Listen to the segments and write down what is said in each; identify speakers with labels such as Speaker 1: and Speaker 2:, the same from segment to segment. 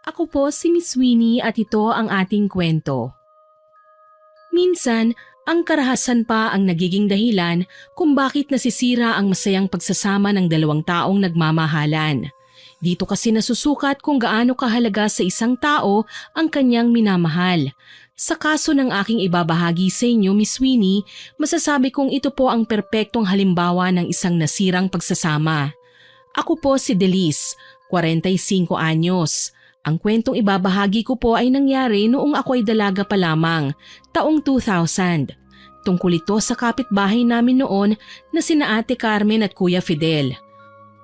Speaker 1: Ako po si Miss Winnie at ito ang ating kwento. Minsan, ang karahasan pa ang nagiging dahilan kung bakit nasisira ang masayang pagsasama ng dalawang taong nagmamahalan. Dito kasi nasusukat kung gaano kahalaga sa isang tao ang kanyang minamahal. Sa kaso ng aking ibabahagi sa inyo, Miss Winnie, masasabi kong ito po ang perpektong halimbawa ng isang nasirang pagsasama. Ako po si Delice, 45 anyos. Ang kwentong ibabahagi ko po ay nangyari noong ako ay dalaga pa lamang, taong 2000. Tungkol ito sa kapitbahay namin noon na sina Ate Carmen at Kuya Fidel.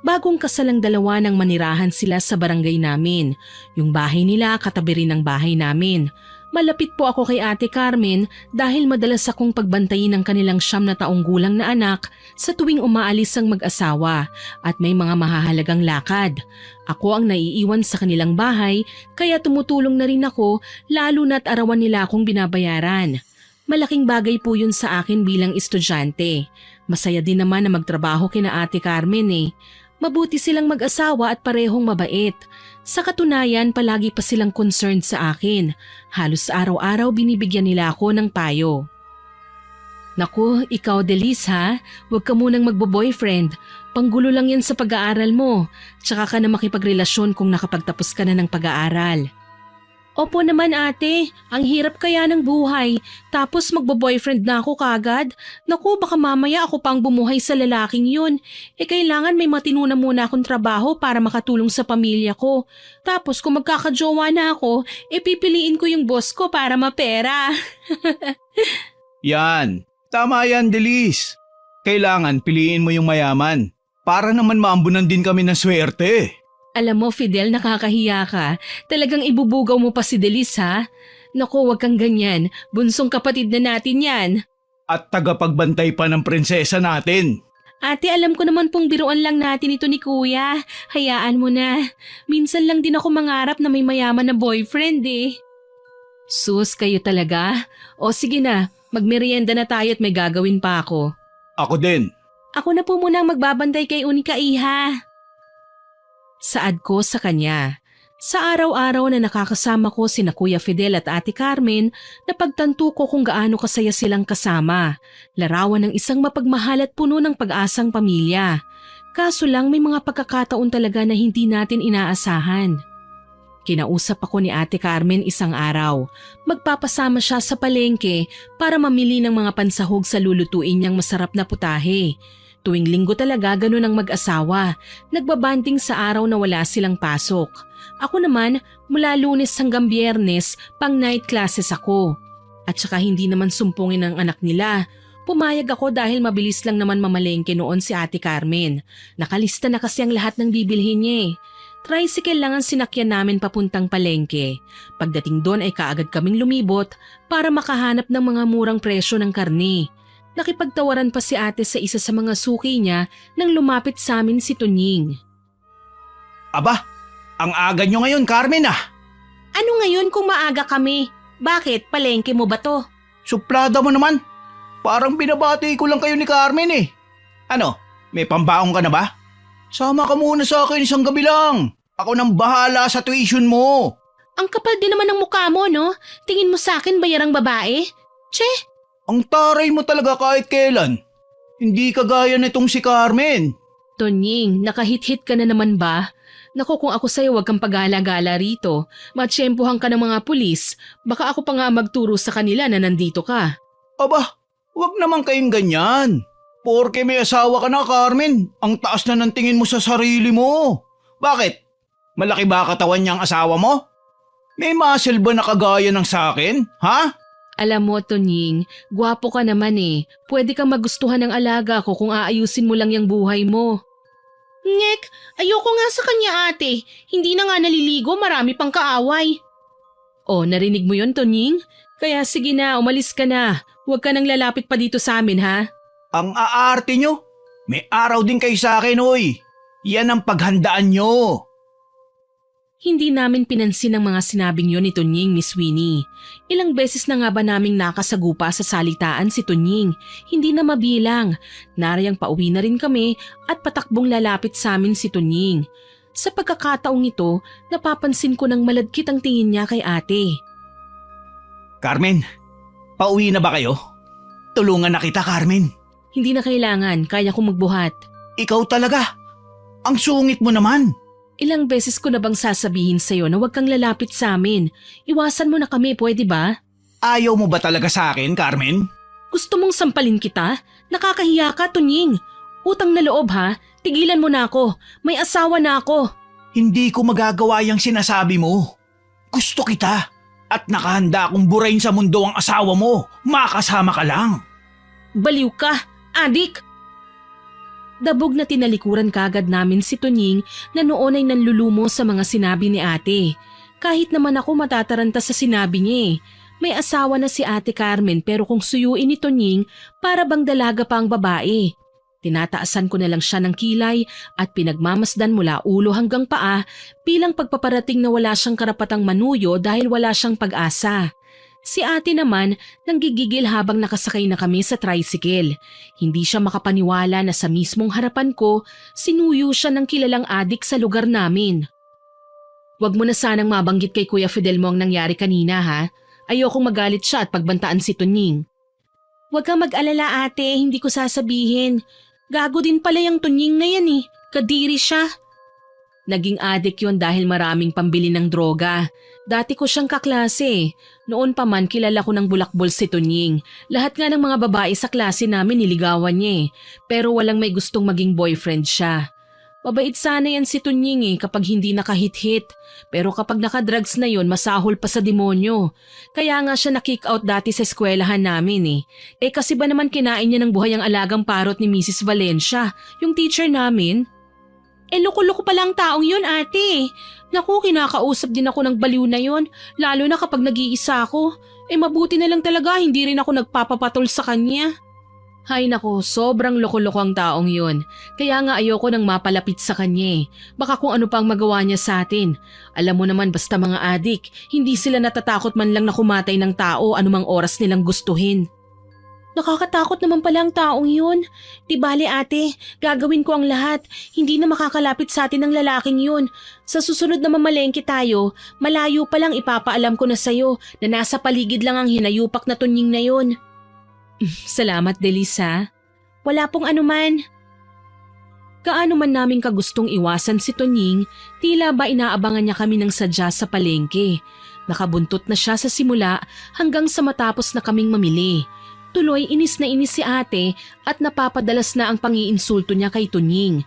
Speaker 1: Bagong kasalang dalawa nang manirahan sila sa barangay namin. Yung bahay nila katabi rin ng bahay namin. Malapit po ako kay Ate Carmen dahil madalas akong pagbantayin ng kanilang 9 na taong gulang na anak sa tuwing umaalis ang mag-asawa at may mga mahahalagang lakad. Ako ang naiiwan sa kanilang bahay kaya tumutulong na rin ako lalo na't arawan nila akong binabayaran. Malaking bagay po yun sa akin bilang estudyante. Masaya din naman na magtrabaho kina Ate Carmen eh. Mabuti silang mag-asawa at parehong mabait. Sa katunayan, palagi pa silang concerned sa akin. Halos araw-araw binibigyan nila ako ng payo. Naku, ikaw Delice ha? Huwag ka munang magbo-boyfriend. Panggulo lang yan sa pag-aaral mo. Tsaka ka na makipagrelasyon kung nakapagtapos ka na ng pag-aaral. Opo naman ate, ang hirap kaya ng buhay. Tapos magbo-boyfriend na ako kagad. Naku, baka mamaya ako pang bumuhay sa lalaking yun. Kailangan may matinuna muna akong trabaho para makatulong sa pamilya ko. Tapos kung magkakajowa na ako, pipiliin ko yung boss ko para mapera.
Speaker 2: Yan, tama yan Delice. Kailangan piliin mo yung mayaman. Para naman maambunan din kami ng swerte.
Speaker 1: Alam mo Fidel, nakakahiya ka. Talagang ibubugaw mo pa si Delice ha? Naku, wag kang ganyan. Bunsong kapatid na natin yan.
Speaker 2: At tagapagbantay pa ng prinsesa natin.
Speaker 1: Ate, alam ko naman pong biruan lang natin ito ni Kuya. Hayaan mo na. Minsan lang din ako mangarap na may mayaman na boyfriend eh. Sus, kayo talaga? O sige na, magmerienda na tayo at may gagawin pa ako.
Speaker 2: Ako din.
Speaker 1: Ako na po muna ang magbabantay kay Unika Iha. Saad ko sa kanya. Sa araw-araw na nakakasama ko sina Kuya Fidel at Ate Carmen, napagtanto ko kung gaano kasaya silang kasama. Larawan ng isang mapagmahal at puno ng pag-asang pamilya. Kaso lang may mga pagkakataon talaga na hindi natin inaasahan. Kinausap ako ni Ate Carmen isang araw. Magpapasama siya sa palengke para mamili ng mga pansahog sa lulutuin niyang masarap na putahe. Tuwing linggo talaga ganun ang mag-asawa. Nagbabanding sa araw na wala silang pasok. Ako naman, mula Lunes hanggang Biyernes, pang night classes ako. At saka hindi naman sumpungin ang anak nila. Pumayag ako dahil mabilis lang naman mamalengke noon si Ate Carmen. Nakalista na kasi ang lahat ng bibilhin niya eh. Tricycle lang ang sinakyan namin papuntang palengke. Pagdating doon ay kaagad kaming lumibot para makahanap ng mga murang presyo ng karne. Nakipagtawaran pa si ate sa isa sa mga suki niya nang lumapit sa amin si Tunying.
Speaker 2: Aba, ang aga nyo ngayon Carmen ah.
Speaker 1: Ano ngayon kung maaga kami? Bakit? Palengke mo ba to?
Speaker 2: Suplada mo naman. Parang binabati ko lang kayo ni Carmen eh. Ano, may pambaong ka na ba? Sama ka muna sa akin isang gabi lang. Ako nang bahala sa tuition mo.
Speaker 1: Ang kapal din naman ng mukha mo, no? Tingin mo sa akin bayarang babae? Che!
Speaker 2: Ang taray mo talaga kahit kailan. Hindi kagaya nitong si Carmen.
Speaker 1: Tonying, nakahit-hit ka na naman ba? Naku, kung ako sa'yo wag kang pagala-gala rito. Matsyempohan ka ng mga pulis. Baka ako pa nga magturo sa kanila na nandito ka.
Speaker 2: Aba, wag naman kayong ganyan. Porke may asawa ka na Carmen, ang taas na ng tingin mo sa sarili mo. Bakit? Malaki ba katawan niyang asawa mo? May muscle ba na kagaya ng sakin? Ha?
Speaker 1: Alam mo, Tonying, gwapo ka naman eh. Pwede kang magustuhan ng alaga ko kung aayusin mo lang yung buhay mo. Ngek, ayoko nga sa kanya ate. Hindi na nga naliligo, marami pang kaaway. Oh, narinig mo yon Tonying? Kaya sige na, umalis ka na. Huwag ka nang lalapit pa dito sa amin ha.
Speaker 2: Ang aarte nyo. May araw din kayo sa akin, oy. Yan ang paghandaan nyo.
Speaker 1: Hindi namin pinansin ang mga sinabing yon ni Tunying, Miss Winnie. Ilang beses na nga ba naming nakasagupa sa salitaan si Tunying, hindi na mabilang. Narayang pauwi na rin kami at patakbong lalapit sa amin si Tunying. Sa pagkakataong ito, napapansin ko ng malagkit ang tingin niya kay ate.
Speaker 2: Carmen, pauwi na ba kayo? Tulungan na kita, Carmen.
Speaker 1: Hindi na kailangan, kaya kong magbuhat.
Speaker 2: Ikaw talaga. Ang sungit mo naman.
Speaker 1: Ilang beses ko na bang sasabihin sa'yo na huwag kang lalapit sa amin? Iwasan mo na kami, pwede ba?
Speaker 2: Ayaw mo ba talaga sa akin, Carmen?
Speaker 1: Gusto mong sampalin kita? Nakakahiya ka, Tunying. Utang na loob ha, tigilan mo na ako. May asawa na ako.
Speaker 2: Hindi ko magagawa yung sinasabi mo. Gusto kita. At nakahanda akong burahin sa mundo ang asawa mo. Makasama ka lang.
Speaker 1: Baliw ka, adik! Dabog na tinalikuran kagad namin si Tunying na noon ay nanlulumo sa mga sinabi ni ate. Kahit naman ako matataranta sa sinabi niya eh. May asawa na si Ate Carmen pero kung suyuin ni Tunying, para bang dalaga pa ang babae. Tinataasan ko na lang siya ng kilay at pinagmamasdan mula ulo hanggang paa bilang pagpaparating na wala siyang karapatang manuyo dahil wala siyang pag-asa. Si ate naman nanggigigil habang nakasakay na kami sa tricycle. Hindi siya makapaniwala na sa mismong harapan ko, sinuyo siya ng kilalang adik sa lugar namin. Huwag mo na sanang mabanggit kay Kuya Fidel mo ang nangyari kanina ha. Ayokong magalit siya at pagbantaan si Tunying. Huwag kang mag-alala ate, hindi ko sasabihin. Gago din pala yung Tunying na yan eh. Kadiri siya. Naging adik yon dahil maraming pambili ng droga. Dati ko siyang kaklase. Noon pa man kilala ko ng bulakbol si Tunying. Lahat nga ng mga babae sa klase namin niligawan niya eh. Pero walang may gustong maging boyfriend siya. Mabait sana yan si Tunying eh kapag hindi nakahit-hit. Pero kapag nakadrugs na yon masahol pa sa demonyo. Kaya nga siya na-kick out dati sa eskwelahan namin eh. Eh kasi ba naman kinain niya ng buhay ang alagang parot ni Mrs. Valencia, yung teacher namin? Eh loko-loko pala ang taong yun ate. Naku, kinakausap din ako ng baliw na yon, lalo na kapag nag-iisa ako. Eh mabuti na lang talaga hindi rin ako nagpapapatol sa kanya. Hay nako, sobrang loko-loko ang taong yun. Kaya nga ayoko nang mapalapit sa kanya eh. Baka kung ano pa ang magawa niya sa atin. Alam mo naman basta mga adik, hindi sila natatakot man lang na kumatay ng tao anumang oras nilang gustuhin. Nakakatakot naman pala ang taong yun. Di bale ate, gagawin ko ang lahat. Hindi na makakalapit sa atin ang lalaking yun. Sa susunod na mamalengke tayo, malayo pa lang ipapaalam ko na sa'yo na nasa paligid lang ang hinayupak na Tunying na yun. Salamat, Delisa. Wala pong anuman. Kaano man naming kagustong iwasan si Tunying, tila ba inaabangan niya kami ng sadya sa palengke. Nakabuntot na siya sa simula hanggang sa matapos na kaming mamili. Tuloy inis na inis si ate at napapadalas na ang pangiinsulto niya kay Tunying.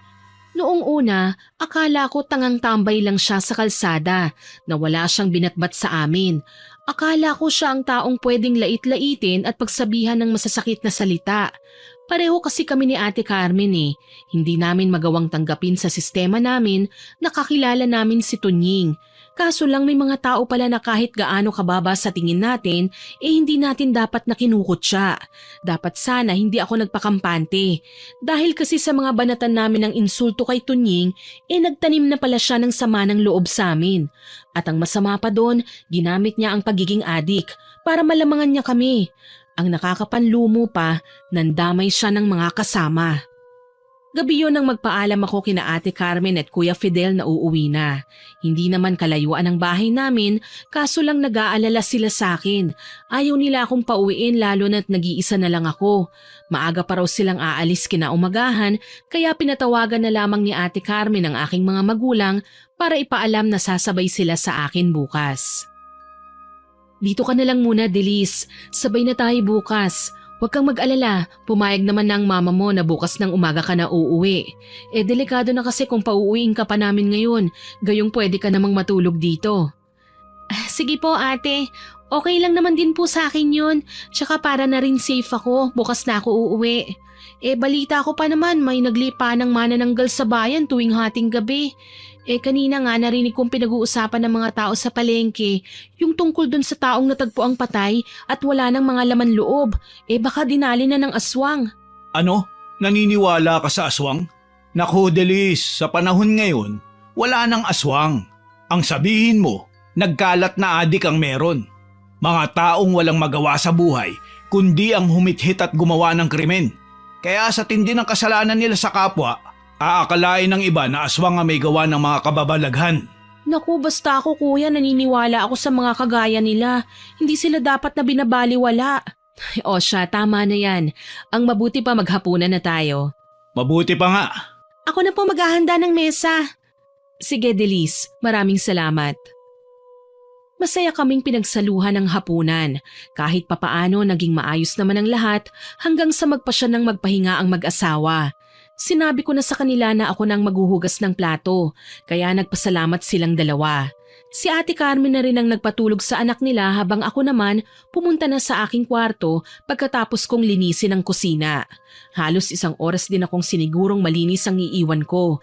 Speaker 1: Noong una, akala ko tangang tambay lang siya sa kalsada na wala siyang binatbat sa amin. Akala ko siya ang taong pwedeng lait-laitin at pagsabihan ng masasakit na salita. Pareho kasi kami ni Ate Carmen eh. Hindi namin magawang tanggapin sa sistema namin na kakilala namin si Tunying. Kaso lang may mga tao pala na kahit gaano kababa sa tingin natin, hindi natin dapat na kinukutya. Dapat sana hindi ako nagpakampante. Dahil kasi sa mga banatan namin ng insulto kay Tunying, nagtanim na pala siya ng sama ng loob sa amin. At ang masama pa doon, ginamit niya ang pagiging adik para malamangan niya kami. Ang nakakapanlumo pa, nandamay siya ng mga kasama. Gabi yun nang magpaalam ako kina Ate Carmen at Kuya Fidel na uuwi na. Hindi naman kalayuan ang bahay namin, kaso lang nag-aalala sila sa akin. Ayaw nila akong pauwiin lalo na't nag-iisa na lang ako. Maaga pa raw silang aalis kinaumagahan, kaya pinatawagan na lamang ni Ate Carmen ang aking mga magulang para ipaalam na sasabay sila sa akin bukas. Dito ka na lang muna, Delis. Sabay na tayo bukas. Huwag kang mag-alala, pumayag naman ng mama mo na bukas ng umaga ka na uuwi. Delikado na kasi kung pauuwiin ka pa namin ngayon, gayong pwede ka namang matulog dito. Sige po ate, okay lang naman din po sa akin yun. Tsaka para na rin safe ako, bukas na ako uuwi. Balita ko pa naman may naglipa ng manananggal sa bayan tuwing hating gabi. Kanina nga narinig kong pinag-uusapan ng mga tao sa palengke, yung tungkol dun sa taong natagpo ang patay at wala ng mga laman loob. Baka dinali na ng aswang.
Speaker 2: Ano? Naniniwala ka sa aswang? Naku, Delis, sa panahon ngayon, wala nang aswang. Ang sabihin mo, nagkalat na adik ang meron. Mga taong walang magawa sa buhay, kundi ang humithit at gumawa ng krimen. Kaya sa tindi ng kasalanan nila sa kapwa, Aakalain ng iba na aswang ang may gawa ng mga kababalaghan.
Speaker 1: Naku, basta ako kuya, naniniwala ako sa mga kagaya nila. Hindi sila dapat na binabaliwala. O siya, tama na yan. Ang mabuti pa maghapunan na tayo.
Speaker 2: Mabuti pa nga.
Speaker 1: Ako na po maghahanda ng mesa. Sige, Delis. Maraming salamat. Masaya kaming pinagsaluhan ng hapunan. Kahit papaano naging maayos naman ang lahat hanggang sa magpasya ng magpahinga ang mag-asawa. Sinabi ko na sa kanila na ako nang maghuhugas ng plato, kaya nagpasalamat silang dalawa. Si Ate Carmen na rin ang nagpatulog sa anak nila habang ako naman pumunta na sa aking kwarto pagkatapos kong linisin ang kusina. Halos 1 oras din akong sinigurong malinis ang iiwan ko.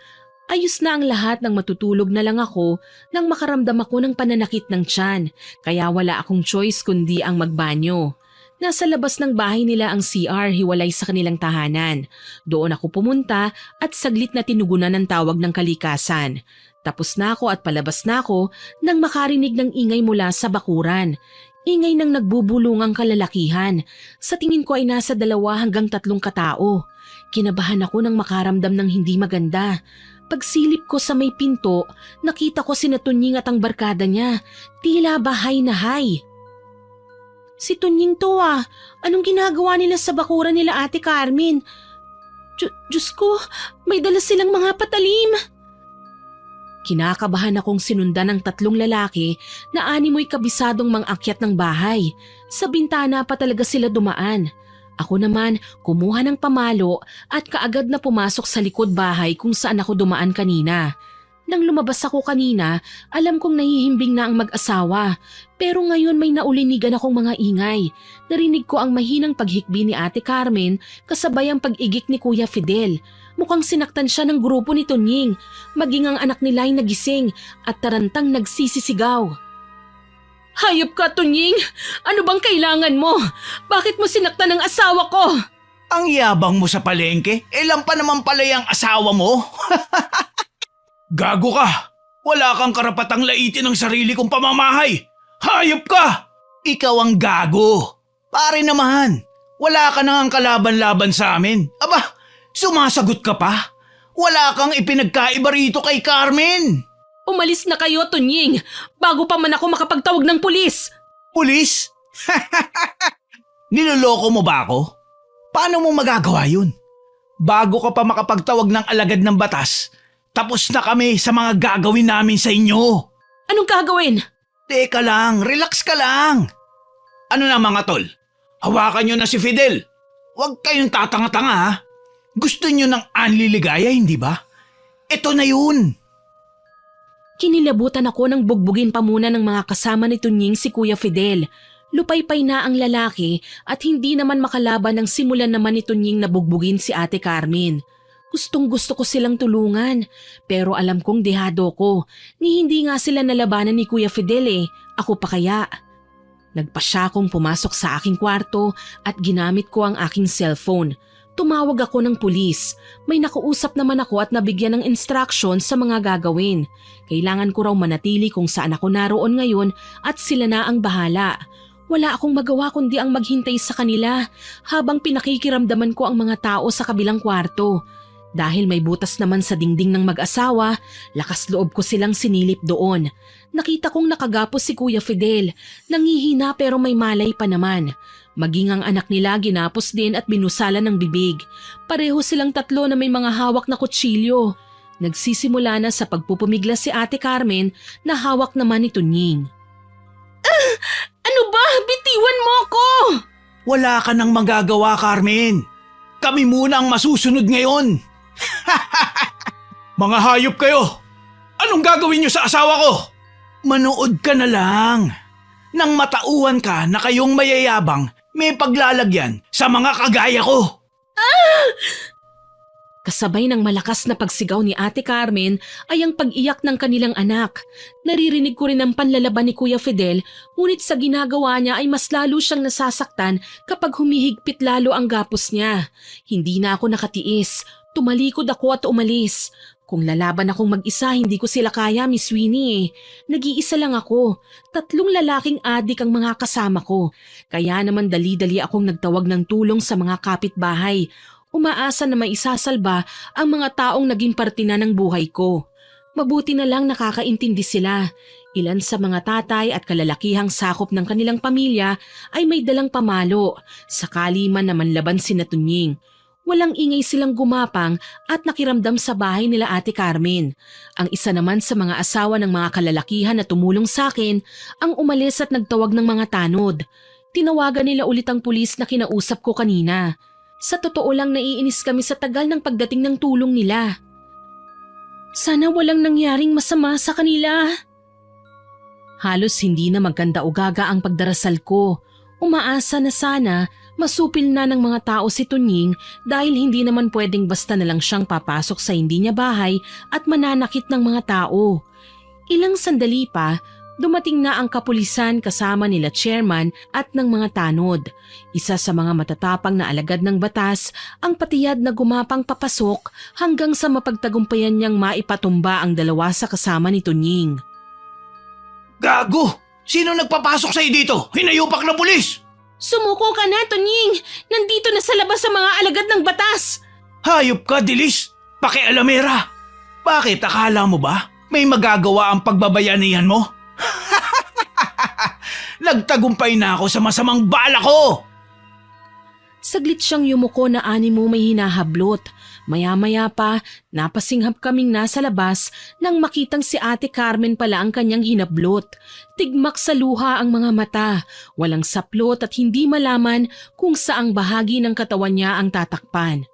Speaker 1: Ayos na ang lahat nang matutulog na lang ako nang makaramdam ako ng pananakit ng tiyan, kaya wala akong choice kundi ang magbanyo. Nasa labas ng bahay nila ang CR hiwalay sa kanilang tahanan. Doon ako pumunta at saglit na tinugunan ng tawag ng kalikasan. Tapos na ako at palabas na ako nang makarinig ng ingay mula sa bakuran. Ingay ng nagbubulungang kalalakihan. Sa tingin ko ay nasa 2 hanggang 3 katao. Kinabahan ako nang makaramdam ng hindi maganda. Pagsilip ko sa may pinto, nakita ko si Tunying at ang barkada niya. Tila bahay na hay. Si Tunying to ah. Anong ginagawa nila sa bakuran nila Ate Carmen? Diyos ko, may dala silang mga patalim. Kinakabahan akong sinundan ng 3 lalaki na animoy kabisadong mang-akyat ng bahay. Sa bintana pa talaga sila dumaan. Ako naman kumuha ng pamalo at kaagad na pumasok sa likod bahay kung saan ako dumaan kanina. Nang lumabas ako kanina, alam kong nahihimbing na ang mag-asawa. Pero ngayon may naulinigan akong mga ingay. Narinig ko ang mahinang paghikbi ni Ate Carmen kasabay ang pag-igik ni Kuya Fidel. Mukhang sinaktan siya ng grupo ni Tunying. Maging ang anak nila ay nagising at tarantang nagsisisigaw. Hayop ka, Tunying! Ano bang kailangan mo? Bakit mo sinaktan ang asawa ko?
Speaker 2: Ang yabang mo sa palengke, ilan pa naman pala yung asawa mo? Gago ka! Wala kang karapatang laitin ang sarili kong pamamahay! Hayop ka! Ikaw ang gago! Pare naman, wala ka nang kalaban-laban sa amin. Aba, sumasagot ka pa? Wala kang ipinagkaiba rito kay Carmen!
Speaker 1: Umalis na kayo, Tunying! Bago pa man ako makapagtawag ng pulis!
Speaker 2: Pulis? Niloloko mo ba ako? Paano mo magagawa yun? Bago ka pa makapagtawag ng alagad ng batas, tapos na kami sa mga gagawin namin sa inyo.
Speaker 1: Anong gagawin?
Speaker 2: Teka lang, relax ka lang. Ano na mga tol? Hawakan nyo na si Fidel. Huwag kayong tatanga-tanga ha. Gusto nyo ng anliligaya, hindi ba? Ito na yun.
Speaker 1: Kinilabutan ako nang bugbugin pa muna ng mga kasama ni Tunying si Kuya Fidel. Lupaypay na ang lalaki at hindi naman makalaban ng simulan naman ni Tunying na bugbugin si Ate Carmen. Gustong-gusto ko silang tulungan, pero alam kong dehado ko, ni hindi nga sila nalabanan ni Kuya Fidel ako pa kaya. Nagpasya akong pumasok sa aking kwarto at ginamit ko ang aking cellphone. Tumawag ako ng pulis. May nakuusap naman ako at nabigyan ng instruction sa mga gagawin. Kailangan ko raw manatili kung saan ako naroon ngayon at sila na ang bahala. Wala akong magawa kundi ang maghintay sa kanila habang pinakikiramdaman ko ang mga tao sa kabilang kwarto. Dahil may butas naman sa dingding ng mag-asawa, lakas loob ko silang sinilip doon. Nakita kong nakagapos si Kuya Fidel, nangihina pero may malay pa naman. Maging ang anak nila ginapos din at binusalan ng bibig. Pareho silang 3 na may mga hawak na kutsilyo. Nagsisimula na sa pagpupumiglas si Ate Carmen na hawak naman ni Tunying. Ano ba? Bitiwan mo ako!
Speaker 2: Wala ka nang magagawa, Carmen. Kami muna ang masusunod ngayon. Mga hayop kayo! Anong gagawin niyo sa asawa ko? Manood ka na lang. Nang matauhan ka na kayong mayayabang, may paglalagyan sa mga kagaya ko.
Speaker 1: Kasabay ng malakas na pagsigaw ni Ate Carmen ay ang pag-iyak ng kanilang anak. Naririnig ko rin ang panlalaban ni Kuya Fidel, ngunit sa ginagawa niya ay mas lalo siyang nasasaktan kapag humihigpit lalo ang gapos niya. Hindi na ako nakatiis. Tumalikod ako at umalis. Kung lalaban akong mag-isa, hindi ko sila kaya, Miss Winnie. Nag-iisa lang ako. 3 lalaking adik ang mga kasama ko. Kaya naman dali-dali akong nagtawag ng tulong sa mga kapitbahay. umaasa na maisasalba ang mga taong naging parte na ng buhay ko. Mabuti na lang nakakaintindi sila. Ilan sa mga tatay at kalalakihang sakop ng kanilang pamilya ay may dalang pamalo, sakali man na manlaban si Tunying. Walang ingay silang gumapang at nakiramdam sa bahay nila Ate Carmen. Ang isa naman sa mga asawa ng mga kalalakihan na tumulong sa akin ang umalis at nagtawag ng mga tanod. Tinawagan nila ulit ang pulis na kinausap ko kanina. Sa totoo lang naiinis kami sa tagal ng pagdating ng tulong nila. Sana walang nangyaring masama sa kanila. Halos hindi na maganda o gaga ang pagdarasal ko. Umaasa na sana masupil na ng mga tao si Tunying dahil hindi naman pwedeng basta na lang siyang papasok sa hindi niya bahay at mananakit ng mga tao. Ilang sandali pa, dumating na ang kapulisan kasama nila chairman at ng mga tanod. Isa sa mga matatapang na alagad ng batas ang patiyad na gumapang papasok hanggang sa mapagtagumpayan niyang maipatumba ang dalawa sa kasama ni Tunying.
Speaker 2: Gago! Sino nagpapasok sa'yo dito? Hinayupak na pulis!
Speaker 1: Sumuko ka na, Tunying! Nandito na sa labas ang mga alagad ng batas!
Speaker 2: Hayop ka, Dilis! Pakialamera! Bakit akala mo ba may magagawa ang pagbabayanihan mo? Nagtagumpay na ako sa masamang bala ko!
Speaker 1: Saglit siyang yumuko na animo may hinahablot. Maya-maya pa, napasinghap kaming nasa labas nang makitang si Ate Carmen pala ang kanyang hinablot. Tigmak sa luha ang mga mata, walang saplot at hindi malaman kung saang bahagi ng katawan niya ang tatakpan.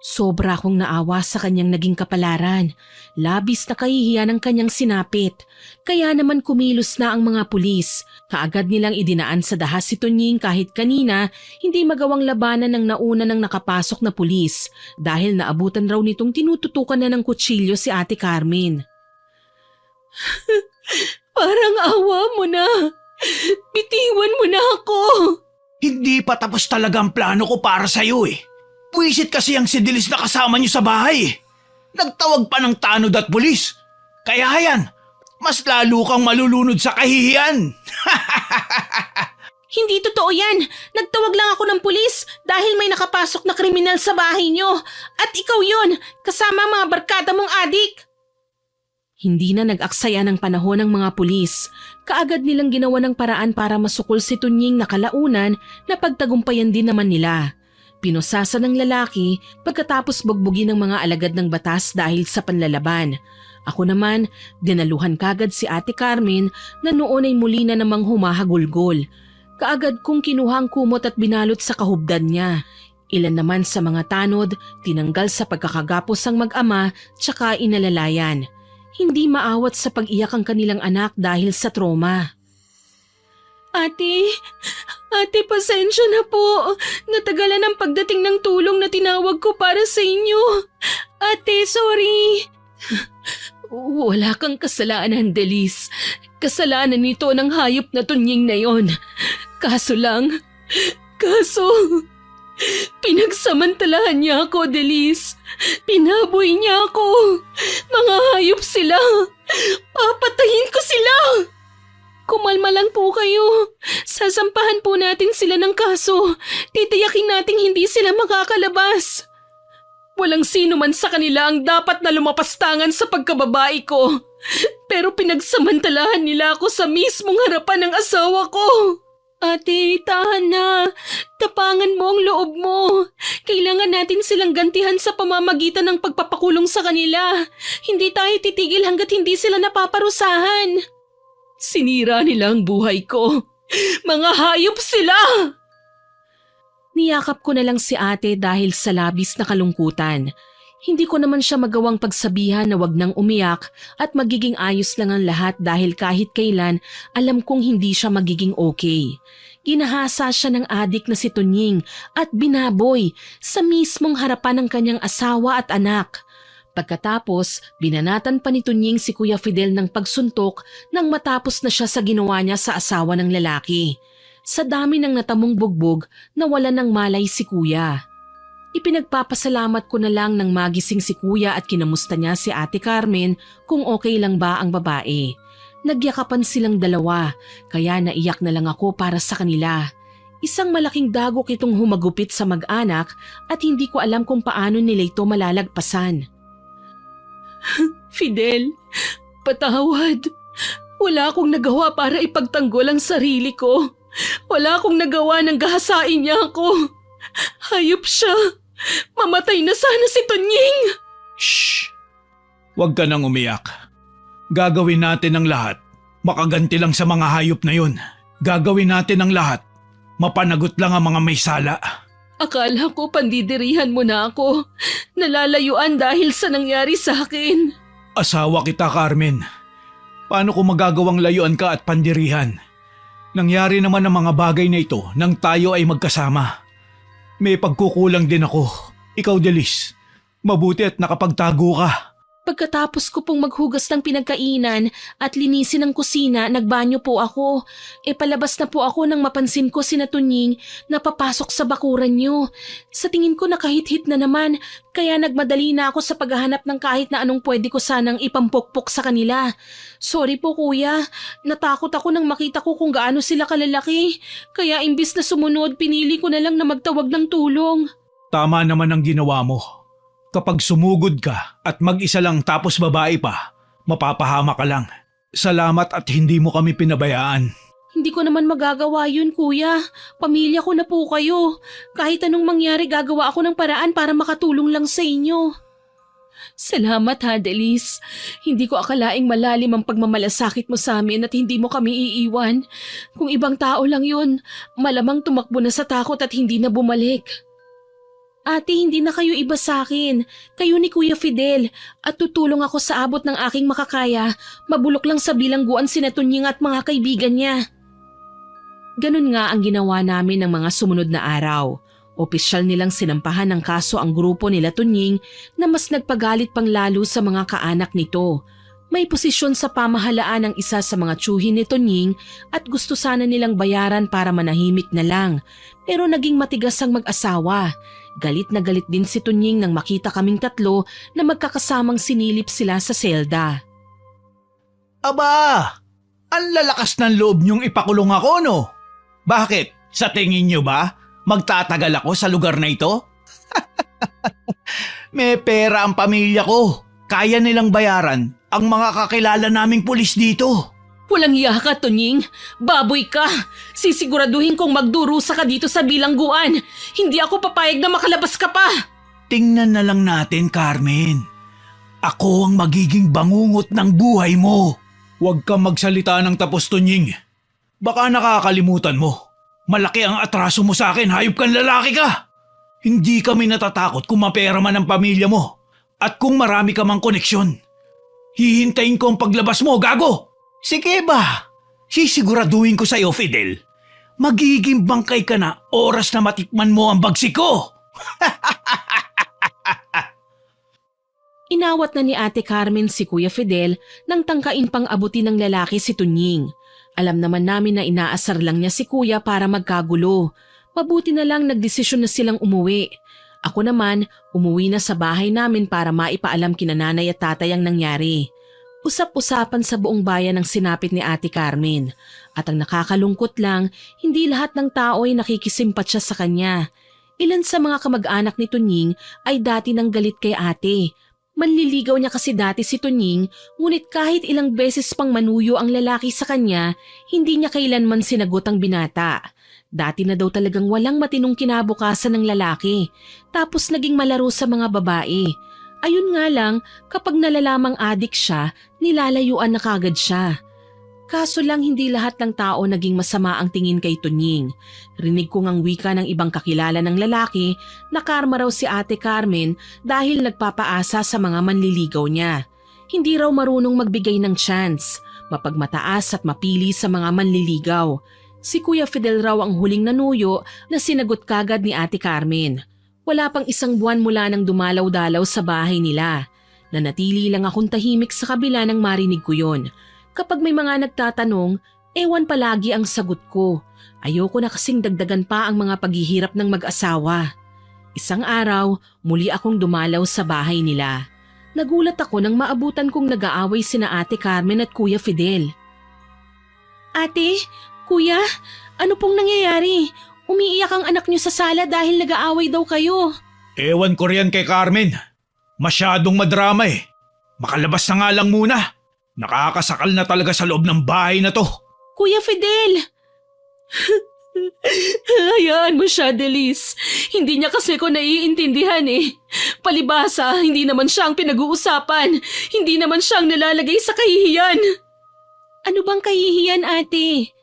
Speaker 1: Sobra akong naawa sa kanyang naging kapalaran. Labis na kahihiyan ang kanyang sinapit. Kaya naman kumilos na ang mga pulis. Kaagad nilang idinaan sa dahas si Tunying kahit kanina hindi magawang labanan ng nauna ng nakapasok na pulis dahil naabutan raw nitong tinututukan na ng kutsilyo si Ate Carmen. Parang awa mo na. Bitiwan mo na ako.
Speaker 2: Hindi pa tapos talaga ang plano ko para sa'yo eh. Puwisit kasi ang si Dilis na kasama niyo sa bahay. Nagtawag pa ng tanod at pulis. Kaya yan, mas lalo kang malulunod sa kahihiyan.
Speaker 1: Hindi totoo yan. Nagtawag lang ako ng pulis dahil may nakapasok na kriminal sa bahay niyo. At ikaw yon, kasama mga barkada mong adik. Hindi na nag-aksaya ng panahon ng mga pulis. Kaagad nilang ginawa ng paraan para masukol si Tunying na kalaunan na pagtagumpayan din naman nila. Pinosasa ng lalaki pagkatapos bugbugin ng mga alagad ng batas dahil sa panlalaban. Ako naman, dinaluhan kagad si Ate Carmen na noon ay muli na namang humahagulgol. Kaagad kong kinuha ang kumot at binalot sa kahubdan niya. Ilan naman sa mga tanod, tinanggal sa pagkakagapos ang mag-ama tsaka inalalayan. Hindi maawat sa pag-iyak ang kanilang anak dahil sa trauma. Ate, pasensya na po. Natagalan ang pagdating ng tulong na tinawag ko para sa inyo. Ate, sorry. Wala kang kasalanan, Delis. Kasalanan nito ng hayop na Tunying na yon. Kaso, pinagsamantalahan niya ako, Delis. Pinaboy niya ako. Mga hayop sila. Papatayin ko sila. Kumalma lang po kayo. Sasampahan po natin sila ng kaso. Titiyakin nating hindi sila makakalabas. Walang sino man sa kanila ang dapat na lumapastangan sa pagkababae ko. Pero pinagsamantalahan nila ako sa mismong harapan ng asawa ko. Ate, tahan na. Tapangan mo ang loob mo. Kailangan natin silang gantihan sa pamamagitan ng pagpapakulong sa kanila. Hindi tayo titigil hanggat hindi sila napaparusahan. Sinira nila ang buhay ko. Mga hayop sila! Niyakap ko na lang si ate dahil sa labis na kalungkutan. Hindi ko naman siya magawang pagsabihan na wag nang umiyak at magiging ayos lang ang lahat dahil kahit kailan alam kong hindi siya magiging okay. Ginahasa siya ng adik na si Tunying at binaboy sa mismong harapan ng kanyang asawa at anak. Pagkatapos, binanatan pa ni Tunying si Kuya Fidel ng pagsuntok nang matapos na siya sa ginawa niya sa asawa ng lalaki. Sa dami ng natamong bugbog, nawala ng malay si Kuya. Ipinagpapasalamat ko na lang nang magising si Kuya at kinamusta niya si Ate Carmen kung okay lang ba ang babae. Nagyakapan silang dalawa, kaya naiyak na lang ako para sa kanila. Isang malaking dagok itong humagupit sa mag-anak at hindi ko alam kung paano nila ito malalagpasan. Fidel, patawad. Wala akong nagawa para ipagtanggol ang sarili ko. Wala akong nagawa nang gahasain niya ako. Hayop siya. Mamatay na sana si Tunying.
Speaker 2: Shh! Huwag ka nang umiyak. Gagawin natin ang lahat. Makaganti lang sa mga hayop na yun. Gagawin natin ang lahat. Mapanagot lang ang mga may sala.
Speaker 1: Akala ko pandidirihan mo na ako. Nalalayuan dahil sa nangyari sa akin.
Speaker 2: Asawa kita, Carmen. Paano ko magagawang layuan ka at pandirihan? Nangyari naman ang mga bagay na ito nang tayo ay magkasama. May pagkukulang din ako. Ikaw, Delis. Mabuti at nakapagtago ka.
Speaker 1: Pagkatapos ko pong maghugas ng pinagkainan at linisin ang kusina, nagbanyo po ako. Palabas na po ako nang mapansin ko si Tunying na papasok sa bakuran niyo. Sa tingin ko nakahit-hit na naman, kaya nagmadali na ako sa paghahanap ng kahit na anong pwede ko sanang ipampokpok sa kanila. Sorry po kuya, natakot ako nang makita ko kung gaano sila kalalaki. Kaya imbis na sumunod, pinili ko na lang na magtawag ng tulong.
Speaker 2: Tama naman ang ginawa mo. Kapag sumugod ka at mag-isa lang tapos babae pa, mapapahama ka lang. Salamat at hindi mo kami pinabayaan.
Speaker 1: Hindi ko naman magagawa yun, kuya. Pamilya ko na po kayo. Kahit anong mangyari, gagawa ako ng paraan para makatulong lang sa inyo. Salamat ha, Delis. Hindi ko akalaing malalim ang pagmamalasakit mo sa amin at hindi mo kami iiwan. Kung ibang tao lang yun, malamang tumakbo na sa takot at hindi na bumalik. Ate, hindi na kayo iba sa akin. Kayo ni Kuya Fidel at tutulong ako sa abot ng aking makakaya. Mabulok lang sa bilangguan si Tunying at mga kaibigan niya. Ganun nga ang ginawa namin ng mga sumunod na araw. Opisyal nilang sinampahan ng kaso ang grupo nila Tunying na mas nagpagalit pang lalo sa mga kaanak nito. May posisyon sa pamahalaan ang isa sa mga tiyuhin ni Tunying at gusto sana nilang bayaran para manahimik na lang. Pero naging matigas ang mag-asawa. Galit na galit din si Tunying nang makita kaming tatlo na magkakasamang sinilip sila sa selda.
Speaker 2: Aba! Ang lalakas ng loob niyong ipakulong ako, no? Bakit? Sa tingin niyo ba, magtatagal ako sa lugar na ito? May pera ang pamilya ko. Kaya nilang bayaran ang mga kakilala naming pulis dito.
Speaker 1: Walang iya ka, Tunying. Baboy ka. Sisiguraduhin kong magdurusa ka dito sa bilangguan. Hindi ako papayag na makalabas ka pa.
Speaker 2: Tingnan na lang natin, Carmen. Ako ang magiging bangungot ng buhay mo. Huwag kang magsalita ng tapos, Tunying. Baka nakakalimutan mo. Malaki ang atraso mo sa akin, hayop kang lalaki ka. Hindi kami natatakot kung mapera man ang pamilya mo. At kung marami ka mang koneksyon. Hihintayin ko ang paglabas mo, gago! Sige ba? Sisiguraduhin ko sa'yo, Fidel. Magiging bangkay ka na oras na matikman mo ang bagsik ko.
Speaker 1: Inawat na ni Ate Carmen si Kuya Fidel nang tangkain pang abutin ng lalaki si Tunying. Alam naman namin na inaasar lang niya si Kuya para magkagulo. Mabuti na lang nagdesisyon na silang umuwi. Ako naman, umuwi na sa bahay namin para maipaalam kina nanay at tatay ang nangyari. Usap-usapan sa buong bayan ang sinapit ni Ate Carmen. At ang nakakalungkot lang, hindi lahat ng tao ay nakikisimpatya sa kanya. Ilan sa mga kamag-anak ni Tunying ay dati nang galit kay ate. Manliligaw niya kasi dati si Tunying, ngunit kahit ilang beses pang manuyo ang lalaki sa kanya, hindi niya kailanman sinagot ang binata. Dati na daw talagang walang matinong kinabukasan ng lalaki, tapos naging malaro sa mga babae. Ayun nga lang, kapag nalalamang adik siya, nilalayuan na kagad siya. Kaso lang hindi lahat ng tao naging masama ang tingin kay Tunying. Rinig ko ngang wika ng ibang kakilala ng lalaki na karma raw si Ate Carmen dahil nagpapaasa sa mga manliligaw niya. Hindi raw marunong magbigay ng chance, mapagmataas at mapili sa mga manliligaw. Si Kuya Fidel raw ang huling nanuyo na sinagot kagad ni Ate Carmen. Wala pang isang buwan mula nang dumalaw-dalaw sa bahay nila. Nanatili lang akong tahimik sa kabila nang marinig ko yon. Kapag may mga nagtatanong, ewan palagi ang sagot ko. Ayoko na kasing dagdagan pa ang mga paghihirap ng mag-asawa. Isang araw, muli akong dumalaw sa bahay nila. Nagulat ako nang maabutan kong nag-aaway sina Ate Carmen at Kuya Fidel. Ate, Kuya, ano pong nangyayari? Umiiyak ang anak niyo sa sala dahil nag-aaway daw kayo.
Speaker 2: Ewan ko riyan kay Carmen. Masyadong madrama eh. Makalabas na nga lang muna. Nakakasakal na talaga sa loob ng bahay na to.
Speaker 1: Kuya Fidel! Hayaan mo siya, Delis. Hindi niya kasi ko naiintindihan eh. Palibasa, hindi naman siya ang pinag-uusapan. Hindi naman siya ang nalalagay sa kahihiyan. Ano bang kahihiyan, ate?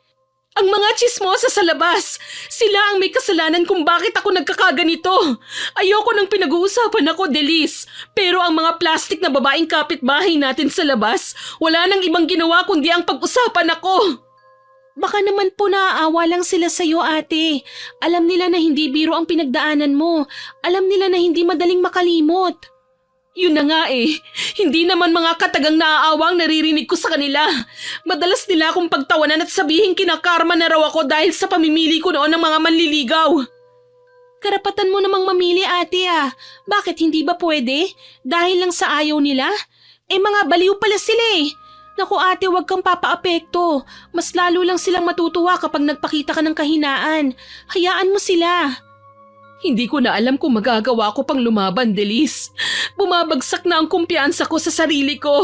Speaker 1: Ang mga tsismosa sa labas. Sila ang may kasalanan kung bakit ako nagkakaganito. Ayoko nang pinag-uusapan ako, Delis. Pero ang mga plastic na babaeng kapitbahay natin sa labas, wala nang ibang ginawa kundi ang pag-usapan ako. Baka naman po naaawa lang sila sa'yo, ate. Alam nila na hindi biro ang pinagdaanan mo. Alam nila na hindi madaling makalimot. Yun na nga eh. Hindi naman mga katagang naaawa ang naririnig ko sa kanila. Madalas nila akong pagtawanan at sabihin kinakarma na raw ako dahil sa pamimili ko noon ng mga manliligaw. Karapatan mo namang mamili, ate ah. Bakit hindi ba pwede? Dahil lang sa ayaw nila? Eh mga baliw pala sila eh. Naku ate, huwag kang papaapekto. Mas lalo lang silang matutuwa kapag nagpakita ka ng kahinaan. Hayaan mo sila. Hindi ko na alam kung magagawa ko pang lumaban, Delis. Bumabagsak na ang kumpiyansa ko sa sarili ko.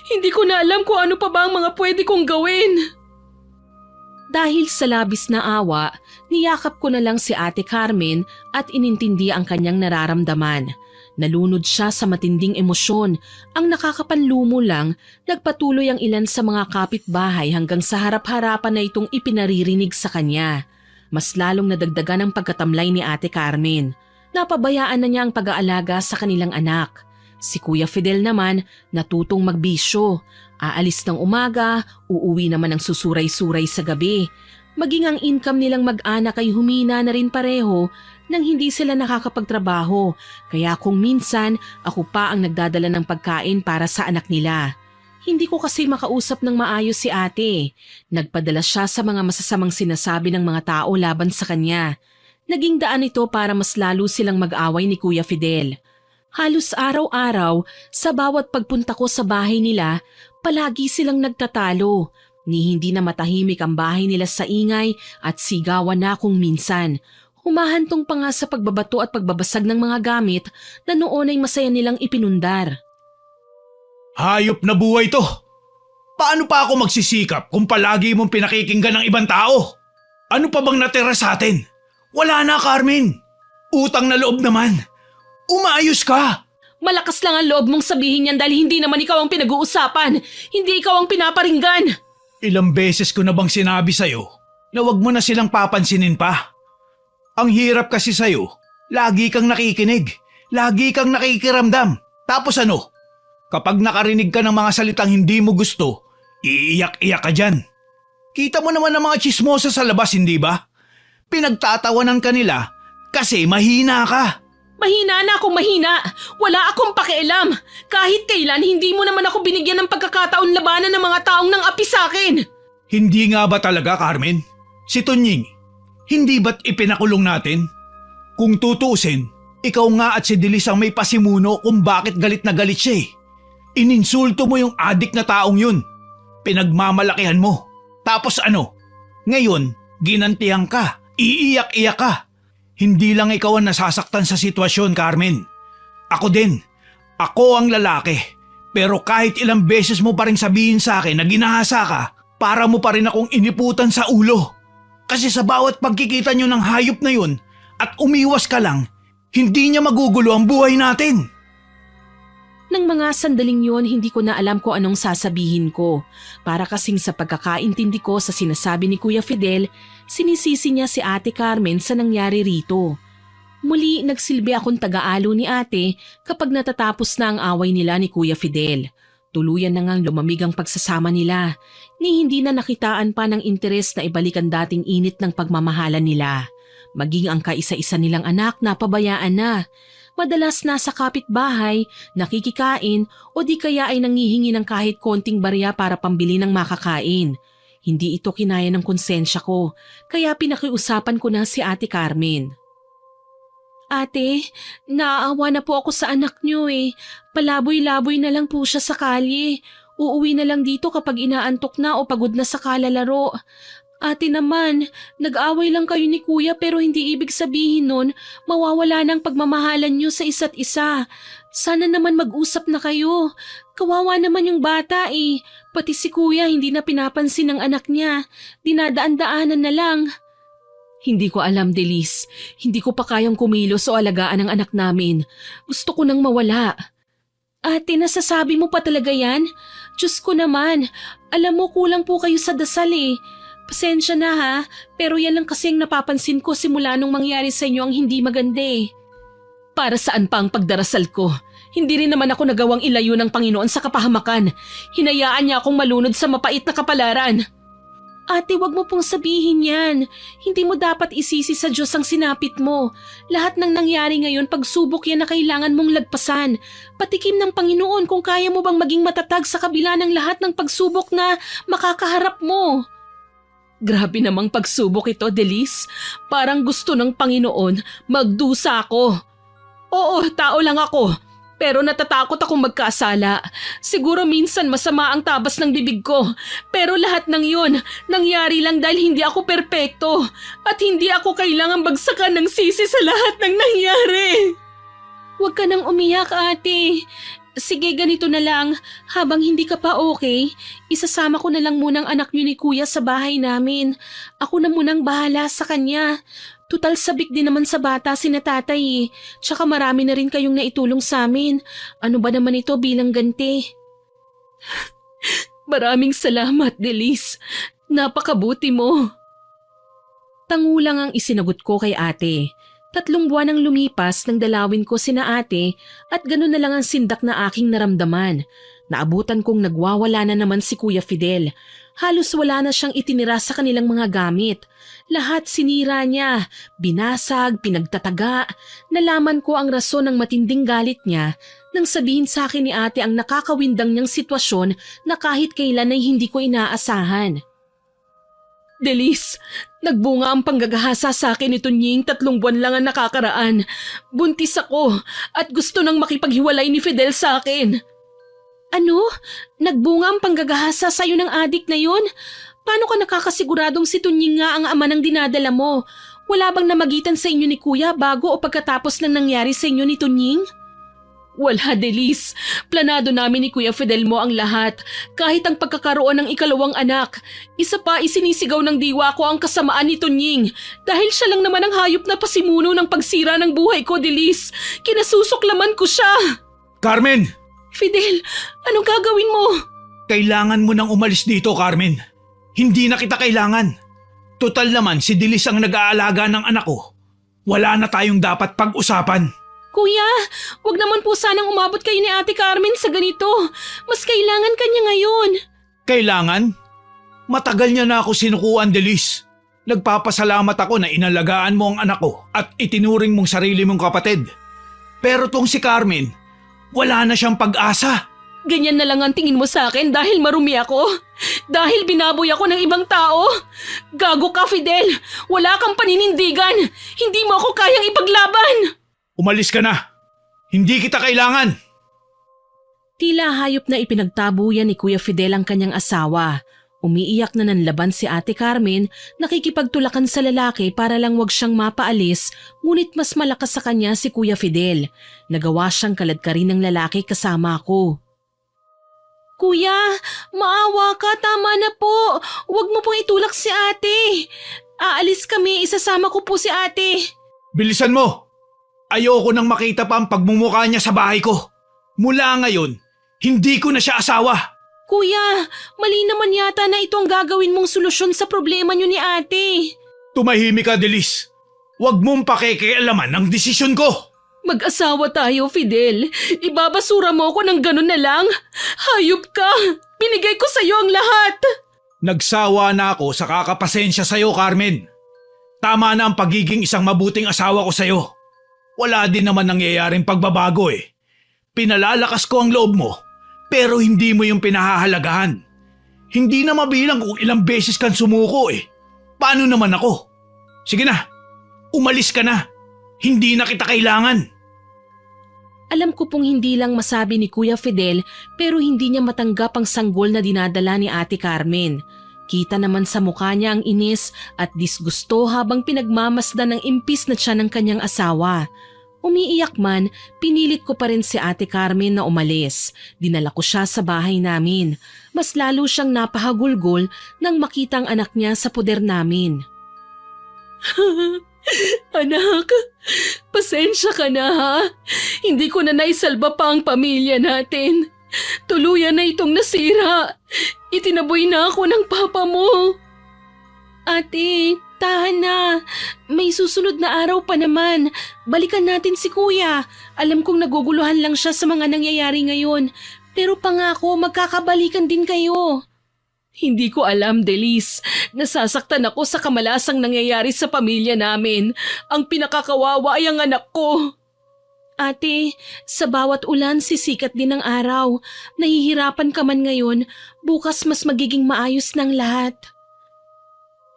Speaker 1: Hindi ko na alam kung ano pa ba ang mga pwede kong gawin. Dahil sa labis na awa, niyakap ko na lang si Ate Carmen at inintindi ang kanyang nararamdaman. Nalunod siya sa matinding emosyon. Ang nakakapanlumo lang, nagpatuloy ang ilan sa mga kapitbahay hanggang sa harap-harapan na itong ipinaririnig sa kanya. Mas lalong nadagdagan ang pagkatamlay ni Ate Carmen. Napabayaan na niya ang pag-aalaga sa kanilang anak. Si Kuya Fidel naman natutong magbisyo. Aalis ng umaga, uuwi naman ng susuray-suray sa gabi. Maging ang income nilang mag-anak ay humina na rin pareho nang hindi sila nakakapagtrabaho. Kaya kung minsan ako pa ang nagdadala ng pagkain para sa anak nila. Hindi ko kasi makausap ng maayos si ate. Nagpadala siya sa mga masasamang sinasabi ng mga tao laban sa kanya. Naging daan ito para mas lalo silang mag-away ni Kuya Fidel. Halos araw-araw, sa bawat pagpunta ko sa bahay nila, palagi silang nagtatalo. Ni hindi na matahimik ang bahay nila sa ingay at sigawan na kung minsan. Humahantong pa nga sa pagbabato at pagbabasag ng mga gamit na noon ay masaya nilang ipinundar.
Speaker 2: Hayop na buhay to! Paano pa ako magsisikap kung palagi mong pinakikinggan ng ibang tao? Ano pa bang natira sa atin? Wala na, Carmen! Utang na loob naman! Umayos ka!
Speaker 1: Malakas lang ang loob mong sabihin yan dahil hindi naman ikaw ang pinag-uusapan. Hindi ikaw ang pinaparinggan.
Speaker 2: Ilang beses ko na bang sinabi sa'yo na wag mo na silang papansinin pa? Ang hirap kasi sa'yo, lagi kang nakikinig, lagi kang nakikiramdam. Tapos ano? Kapag nakarinig ka ng mga salitang hindi mo gusto, iiyak-iyak ka dyan. Kita mo naman ang mga tsismosa sa labas, hindi ba? Pinagtatawanan ka nila kasi mahina ka.
Speaker 1: Mahina na akong mahina. Wala akong pakialam. Kahit kailan, hindi mo naman ako binigyan ng pagkakataon labanan ng mga taong nang api sa akin.
Speaker 2: Hindi nga ba talaga, Carmen? Si Tonying, hindi ba't ipinakulong natin? Kung tutuusin, ikaw nga at si Delis ang may pasimuno kung bakit galit na galit siya eh. Ininsulto mo yung adik na taong yun. Pinagmamalakihan mo. Tapos ano? Ngayon, ginantihan ka. Iiyak-iyak ka. Hindi lang ikaw ang nasasaktan sa sitwasyon, Carmen. Ako din. Ako ang lalaki. Pero kahit ilang beses mo pa rin sabihin sa akin na ginahasa ka, para mo pa rin akong iniputan sa ulo. Kasi sa bawat pagkikita nyo ng hayop na yun at umiwas ka lang, hindi niya magugulo ang buhay natin.
Speaker 1: Nang mga sandaling yun, hindi ko na alam kung anong sasabihin ko. Para kasing sa pagkakaintindi ko sa sinasabi ni Kuya Fidel, sinisisi niya si Ate Carmen sa nangyari rito. Muli, nagsilbi akong taga-alo ni ate kapag natatapos na ang away nila ni Kuya Fidel. Tuluyan na ngang lumamig ang pagsasama nila, ni hindi na nakitaan pa ng interes na ibalik ang dating init ng pagmamahalan nila. Maging ang kaisa-isa nilang anak na pabayaan na. Madalas nasa kapitbahay, nakikikain o di kaya ay nangihingi ng kahit konting barya para pambili ng makakain. Hindi ito kinaya ng konsensya ko, kaya pinakiusapan ko na si Ate Carmen. Ate, naaawa na po ako sa anak niyo eh. Palaboy-laboy na lang po siya sa kalye. Uuwi na lang dito kapag inaantok na o pagod na sa kalalaro. Ate naman, nag-away lang kayo ni kuya pero hindi ibig sabihin nun mawawala ng pagmamahalan niyo sa isa't isa. Sana naman mag-usap na kayo. Kawawa naman yung bata eh. Pati si kuya hindi na pinapansin ng anak niya. Dinadaan-daanan na lang. Hindi ko alam, Delis. Hindi ko pa kayang kumilos o alagaan ang anak namin. Gusto ko nang mawala. Ate, nasasabi mo pa talaga yan? Diyos ko naman, alam mo kulang po kayo sa dasal eh. Pasensya na ha, pero yan lang kasing napapansin ko simula nung mangyari sa inyo ang hindi maganda eh. Para saan pa ang pagdarasal ko? Hindi rin naman ako nagawang ilayo ng Panginoon sa kapahamakan. Hinayaan niya akong malunod sa mapait na kapalaran. Ate, wag mo pong sabihin yan. Hindi mo dapat isisi sa Diyos ang sinapit mo. Lahat ng nangyari ngayon pagsubok yan na kailangan mong lagpasan. Patikim ng Panginoon kung kaya mo bang maging matatag sa kabila ng lahat ng pagsubok na makakaharap mo. Grabe namang pagsubok ito, Delis. Parang gusto ng Panginoon magdusa ako. Oo, tao lang ako. Pero natatakot akong magkasala. Siguro minsan masama ang tabas ng bibig ko. Pero lahat ng yun, nangyari lang dahil hindi ako perpekto. At hindi ako kailangang bagsakan ng sisi sa lahat ng nangyari. Huwag ka nang umiyak, ate. Sige, ganito na lang. Habang hindi ka pa okay, isasama ko na lang munang anak niyo ni kuya sa bahay namin. Ako na munang bahala sa kanya. Tutal sabik din naman sa bata si na tatay eh. Tsaka marami na rin kayong naitulong sa amin. Ano ba naman ito bilang ganti? Maraming salamat, Delis. Napakabuti mo. Tangulang ang isinagot ko kay ate. 3 buwan ang lumipas nang dalawin ko sina ate at gano'n na lang ang sindak na aking naramdaman. Naabutan kong nagwawala na naman si Kuya Fidel. Halos wala na siyang itinira sa kanilang mga gamit. Lahat sinira niya, binasag, pinagtataga. Nalaman ko ang rason ng matinding galit niya nang sabihin sa akin ni ate ang nakakawindang niyang sitwasyon na kahit kailan ay hindi ko inaasahan. Delis, nagbunga ang panggagahasa sa akin nito Nying 3 buwan lang ang nakakaraan. Buntis ako at gusto nang makipaghiwalay ni Fidel sa akin. Ano? Nagbunga ang panggagahasa sa'yo ng adik na yun? Paano ka nakakasiguradong si Tunying nga ang ama ng dinadala mo? Wala bang namagitan sa inyo ni Kuya bago o pagkatapos ng nangyari sa inyo ni Tunying? Wala, Delis. Planado namin ni Kuya Fidel mo ang lahat, kahit ang pagkakaroon ng ikalawang anak. Isa pa, isinisigaw ng diwa ko ang kasamaan ni Tunying. Dahil siya lang naman ang hayop na pasimuno ng pagsira ng buhay ko, Delis. Kinasusuklaman ko siya.
Speaker 2: Carmen!
Speaker 1: Fidel, anong gagawin mo?
Speaker 2: Kailangan mo nang umalis dito, Carmen. Hindi na kita kailangan. Total naman si Delis ang nag-aalaga ng anak ko. Wala na tayong dapat pag-usapan.
Speaker 1: Kuya, wag naman po sanang umabot kayo ni Ate Carmen sa ganito. Mas kailangan kanya ngayon.
Speaker 2: Kailangan? Matagal niya na ako sinukuan, Delis. Nagpapasalamat ako na inalagaan mo ang anak ko at itinuring mong sarili mong kapatid. Pero tong si Carmen, wala na siyang pag-asa.
Speaker 1: Ganyan na lang ang tingin mo sa akin dahil marumi ako? Dahil binaboy ako ng ibang tao? Gago ka, Fidel! Wala kang paninindigan! Hindi mo ako kayang ipaglaban!
Speaker 2: Umalis ka na! Hindi kita kailangan!
Speaker 1: Tila hayop na ipinagtabuyan ni Kuya Fidel ang kanyang asawa. Umiiyak na nanlaban si Ate Carmen, nakikipagtulakan sa lalaki para lang wag siyang mapaalis, ngunit mas malakas sa kanya si Kuya Fidel. Nagawa siyang kaladkarin ng lalaki kasama ko. Kuya, maawa ka, tama na po. Huwag mo pong itulak si ate. Aalis kami, isasama ko po si ate.
Speaker 2: Bilisan mo! Ayoko nang makita pa ang pagmumukha niya sa bahay ko. Mula ngayon, hindi ko na siya asawa.
Speaker 1: Kuya, mali naman yata na ito ang gagawin mong solusyon sa problema niyo ni ate.
Speaker 2: Tumahimik ka, Delis. Huwag mong pakikialaman ang desisyon ko.
Speaker 1: Mag-asawa tayo, Fidel. Ibabasura mo ako ng ganun na lang? Hayop ka! Binigay ko sa'yo ang lahat!
Speaker 2: Nagsawa na ako sa kakapasensya sa'yo, Carmen. Tama na ang pagiging isang mabuting asawa ko sa'yo. Wala din naman nangyayaring pagbabago eh. Pinalalakas ko ang loob mo, pero hindi mo yung pinahahalagahan. Hindi na mabilang kung ilang beses kang sumuko eh. Paano naman ako? Sige na, umalis ka na. Hindi na kita kailangan.
Speaker 1: Alam ko pong hindi lang masabi ni Kuya Fidel pero hindi niya matanggap ang sanggol na dinadala ni Ate Carmen. Kita naman sa mukha niya ang inis at disgusto habang pinagmamasdan ng impis na tiyan ng kanyang asawa. Umiiyak man, pinilit ko pa rin si Ate Carmen na umalis. Dinala ko siya sa bahay namin. Mas lalo siyang napahagulgol nang makitang anak niya sa puder namin. Anak, pasensya ka na ha. Hindi ko na naisalba pa ang pamilya natin. Tuluyan na itong nasira. Itinaboy na ako ng papa mo. Ate, tahan na. May susunod na araw pa naman. Balikan natin si kuya. Alam kong naguguluhan lang siya sa mga nangyayari ngayon. Pero pangako, magkakabalikan din kayo. Hindi ko alam, Delis. Nasasaktan ako sa kamalasang nangyayari sa pamilya namin. Ang pinakakawawa ay ang anak ko. Ate, sa bawat ulan sisikat din ang araw. Nahihirapan ka man ngayon, bukas mas magiging maayos ng lahat.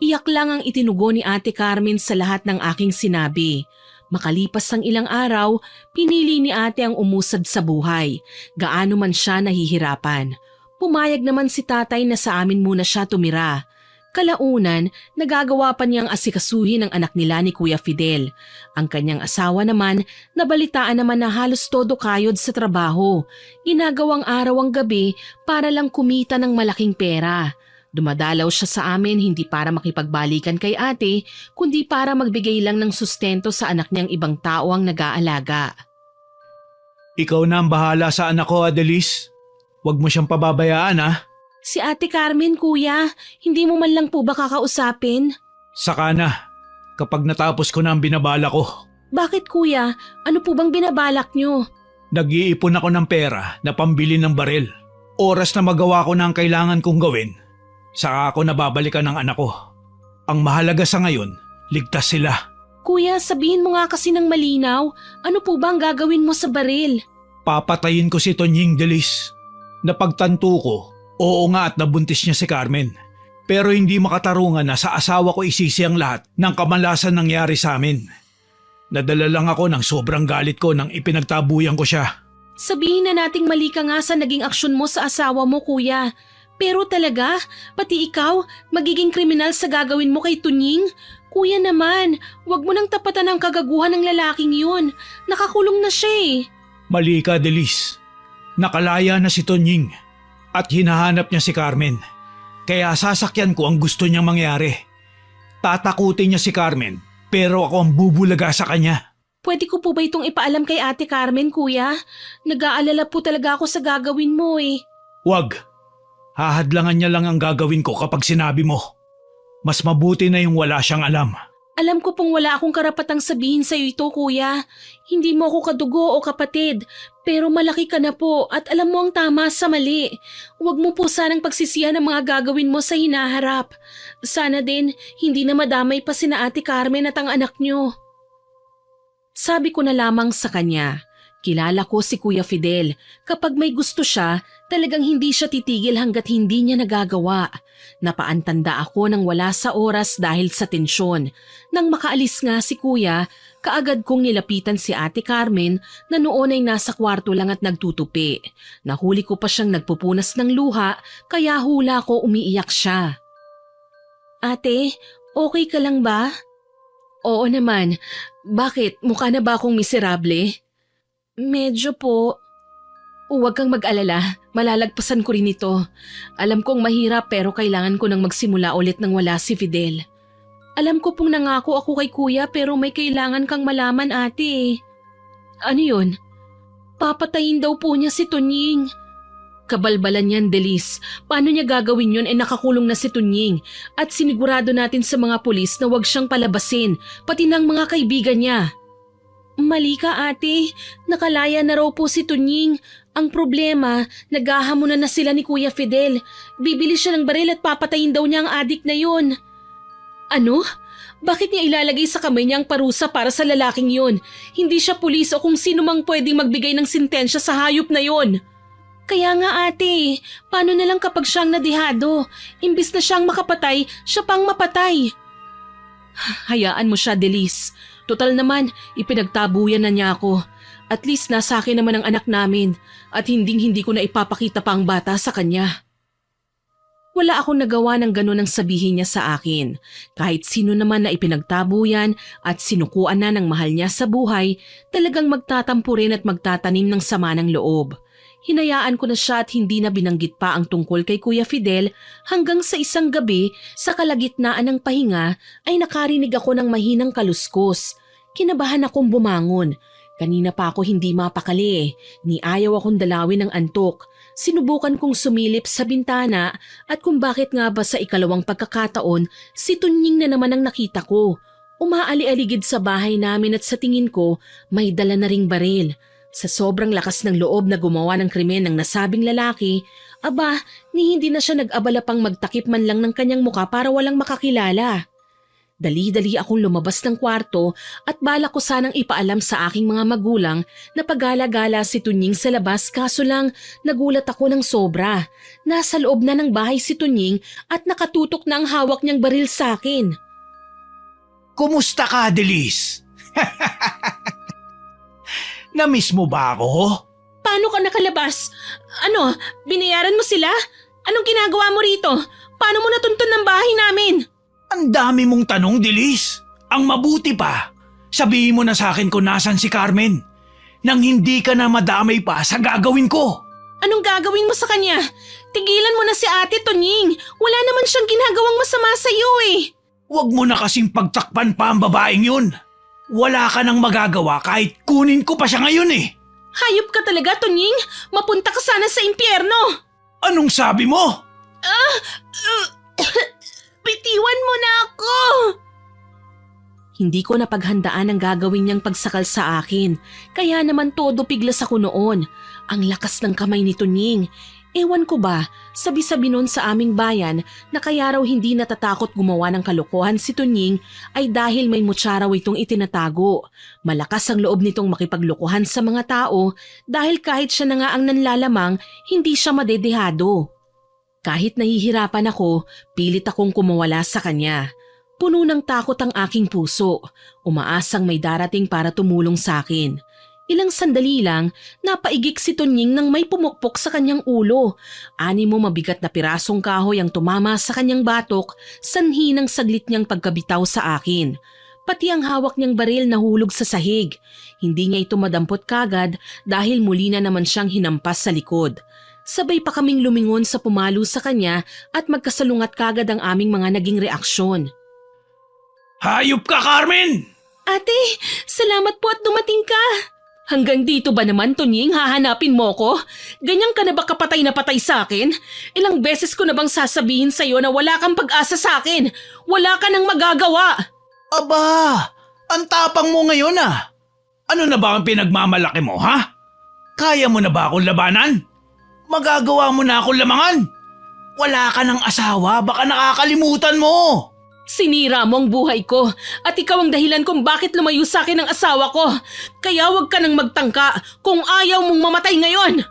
Speaker 1: Iyak lang ang itinugo ni Ate Carmen sa lahat ng aking sinabi. Makalipas ang ilang araw, pinili ni ate ang umusad sa buhay. Gaano man siya nahihirapan. Pumayag naman si tatay na sa amin muna siya tumira. Kalaunan, nagagawa pa niyang asikasuhin ang anak nila ni Kuya Fidel. Ang kanyang asawa naman, nabalitaan naman na halos todo kayod sa trabaho. Ginagawang araw ang gabi para lang kumita ng malaking pera. Dumadalaw siya sa amin hindi para makipagbalikan kay ate, kundi para magbigay lang ng sustento sa anak niyang ibang tao ang nag-aalaga.
Speaker 2: Ikaw na ang bahala sa anak ko, Adelis. Huwag mo siyang pababayaan, ha?
Speaker 1: Si Ate Carmen, kuya, hindi mo man lang po ba kakausapin?
Speaker 2: Saka na, kapag natapos ko na ang binabala ko.
Speaker 1: Bakit kuya? Ano po bang binabalak niyo?
Speaker 2: Nag-iipon ako ng pera na pambili ng baril. Oras na magawa ko na ang kailangan kong gawin, saka ako nababalikan ng anak ko. Ang mahalaga sa ngayon, ligtas sila.
Speaker 1: Kuya, sabihin mo nga kasi ng malinaw, ano po ba ang gagawin mo sa baril?
Speaker 2: Papatayin ko si Tonying Delis. Napagtanto ko, oo nga at nabuntis niya si Carmen. Pero hindi makatarungan na sa asawa ko isisi ang lahat ng kamalasan nangyari sa amin. Nadala lang ako ng sobrang galit ko nang ipinagtabuyan ko siya.
Speaker 1: Sabihin na nating mali ka nga sa naging aksyon mo sa asawa mo, kuya. Pero talaga, pati ikaw, magiging kriminal sa gagawin mo kay Tunying? Kuya naman, wag mo nang tapatan ang kagaguhan ng lalaking yun. Nakakulong na siya eh.
Speaker 2: Mali ka, Delis. Nakalaya na si Tonying at hinahanap niya si Carmen. Kaya sasakyan ko ang gusto niyang mangyari. Tatakutin niya si Carmen pero ako ang bubulaga sa kanya.
Speaker 1: Pwede ko po ba itong ipaalam kay Ate Carmen, kuya? Nag-aalala po talaga ako sa gagawin mo eh.
Speaker 2: Wag. Hahadlangan niya lang ang gagawin ko kapag sinabi mo. Mas mabuti na yung wala siyang alam.
Speaker 1: Alam ko pong wala akong karapatang sabihin sa iyo ito, kuya. Hindi mo ako kadugo o kapatid, pero malaki ka na po at alam mo ang tama sa mali. Huwag mo po sanang pagsisihan ang mga gagawin mo sa hinaharap. Sana din hindi na madamay pa sina Ate Carmen at ang anak niyo. Sabi ko na lamang sa kanya, kilala ko si Kuya Fidel. Kapag may gusto siya, talagang hindi siya titigil hanggat hindi niya nagagawa. Napaantanda ako nang wala sa oras dahil sa tensyon. Nang makaalis nga si Kuya, kaagad kong nilapitan si Ate Carmen na noon ay nasa kwarto lang at nagtutupi. Nahuli ko pa siyang nagpupunas ng luha kaya hula ko umiiyak siya. Ate, okay ka lang ba? Oo naman. Bakit? Mukha na ba akong miserable? Medyo po. Huwag kang mag-alala, malalagpasan ko rin ito. Alam kong mahirap pero kailangan ko nang magsimula ulit nang wala si Fidel. Alam ko pong nangako ako kay kuya pero may kailangan kang malaman, ate. Ano yun? Papatayin daw po niya si Tonying. Kabalbalan yan, Delis. Paano niya gagawin yun nakakulong na si Tonying? At sinigurado natin sa mga pulis na huwag siyang palabasin, pati ng mga kaibigan niya. Mali ka, ate. Nakalaya na raw po si Tonying. Ang problema, naghahamunan na sila ni Kuya Fidel. Bibili siya ng baril at papatayin daw niya ang adik na yun. Ano? Bakit niya ilalagay sa kamay niya ang parusa para sa lalaking yun? Hindi siya pulis o kung sino mang pwedeng magbigay ng sintensya sa hayop na yun. Kaya nga ate, paano na lang kapag siyang nadihado? Imbis na siyang makapatay, siya pang mapatay. Hayaan mo siya, Delis. Total naman, ipinagtabuyan na niya ako. At least nasa akin naman ang anak namin at hindi ko na ipapakita pa ang bata sa kanya. Wala akong nagawa ng ganun ang sabihin niya sa akin. Kahit sino naman na ipinagtabo yan at sinukuan na ng mahal niya sa buhay, talagang magtatampo rin at magtatanim ng sama ng loob. Hinayaan ko na siya at hindi na binanggit pa ang tungkol kay Kuya Fidel hanggang sa isang gabi sa kalagitnaan ng pahinga ay nakarinig ako ng mahinang kaluskos. Kinabahan akong bumangon. Kanina pa ako hindi mapakali. Ni ayaw akong dalawin ng antok. Sinubukan kong sumilip sa bintana at kung bakit nga ba sa ikalawang pagkakataon si Tunying na naman ang nakita ko. Umaali-aligid sa bahay namin at sa tingin ko may dala na ring baril. Sa sobrang lakas ng loob na gumawa ng krimen ng nasabing lalaki, ni hindi na siya nag-abala pang magtakip man lang ng kanyang muka para walang makakilala. Dali-dali akong lumabas ng kwarto at balak ko sanang ipaalam sa aking mga magulang na pagala-gala si Tunying sa labas kaso lang nagulat ako ng sobra. Nasa loob na ng bahay si Tunying at nakatutok na ang hawak niyang baril sa akin.
Speaker 2: Kumusta ka, Delis? Namiss mo ba ako?
Speaker 1: Paano ka nakalabas? Ano, binayaran mo sila? Anong ginagawa mo rito? Paano mo natuntun ng bahay namin?
Speaker 2: Ang dami mong tanong, Delis. Ang mabuti pa, sabihin mo na sa akin kung nasan si Carmen. Nang hindi ka na madamay pa sa gagawin ko.
Speaker 1: Anong gagawin mo sa kanya? Tigilan mo na si Ate Tunying. Wala naman siyang ginagawang masama sa iyo eh.
Speaker 2: Huwag mo na kasing pagtakpan pa ang babaeng yun. Wala ka nang magagawa kahit kunin ko pa siya ngayon eh.
Speaker 1: Hayop ka talaga, Tunying. Mapunta ka sana sa impyerno.
Speaker 2: Anong sabi mo?
Speaker 1: Bitiwan mo na ako! Hindi ko napaghandaan ang gagawin niyang pagsakal sa akin. Kaya naman todo piglas ako noon. Ang lakas ng kamay ni Tunying. Ewan ko ba, sabi-sabi noon sa aming bayan na kaya raw hindi natatakot gumawa ng kalokohan si Tunying ay dahil may mutya raw itong itinatago. Malakas ang loob nitong makipaglokohan sa mga tao dahil kahit siya na nga ang nanlalamang, hindi siya madedehado. Kahit nahihirapan ako, pilit akong kumawala sa kanya. Puno ng takot ang aking puso. Umaasang may darating para tumulong sa akin. Ilang sandali lang, napaigik si Tunying nang may pumukpok sa kanyang ulo. 6 mabigat na pirasong kahoy ang tumama sa kanyang batok, sanhi ng saglit niyang pagkabitaw sa akin. Pati ang hawak niyang baril nahulog sa sahig. Hindi niya ito madampot kagad dahil muli na naman siyang hinampas sa likod. Sabay pa kaming lumingon sa pumalo sa kanya at magkasalungat kagad ang aming mga naging reaksyon.
Speaker 2: Hayop ka, Carmen!
Speaker 1: Ate, salamat po at dumating ka. Hanggang dito ba naman, Tunying, hahanapin mo ko? Ganyan ka na ba kapatay na patay sa akin? Ilang beses ko na bang sasabihin sa'yo na wala kang pag-asa sa akin? Wala ka nang magagawa.
Speaker 2: Aba, ang tapang mo ngayon ah. Ano na ba ang pinagmamalaki mo, ha? Kaya mo na ba akong labanan? Magagawa mo na akong lamangan. Wala ka ng asawa, baka nakakalimutan mo.
Speaker 1: Sinira mo ang buhay ko at ikaw ang dahilan kung bakit lumayo sa akin ang asawa ko. Kaya huwag ka nang magtangka kung ayaw mong mamatay ngayon.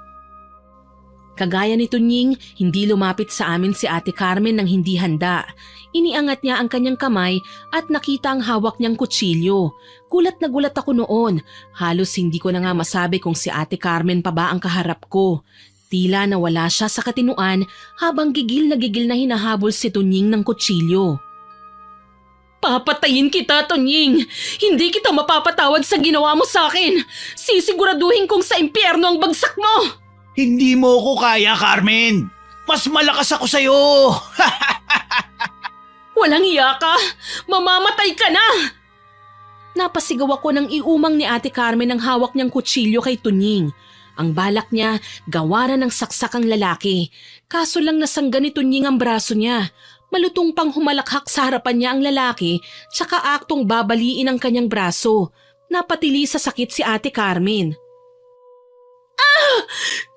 Speaker 1: Kagaya ni Tunying, hindi lumapit sa amin si Ate Carmen nang hindi handa. Iniangat niya ang kanyang kamay at nakita ang hawak niyang kutsilyo. Gulat na gulat ako noon. Halos hindi ko na nga masabi kung si Ate Carmen pa ba ang kaharap ko. Tila nawala siya sa katinuan habang gigil na hinahabol si Tunying ng kutsilyo. Papatayin kita, Tunying! Hindi kita mapapatawad sa ginawa mo sa akin! Sisiguraduhin kong sa impyerno ang bagsak mo!
Speaker 2: Hindi mo ko kaya, Carmen! Mas malakas ako sa'yo!
Speaker 1: Walang iya ka! Mamamatay ka na! Napasigaw ako nang iumang ni Ate Carmen ang hawak niyang kutsilyo kay Tunying. Ang balak niya, gawaran ng saksakang lalaki. Kaso lang nasangga ni Tunying ang braso niya. Malutong pang humalakhak sa harapan niya ang lalaki tsaka aktong babaliin ang kanyang braso. Napatili sa sakit si Ate Carmen.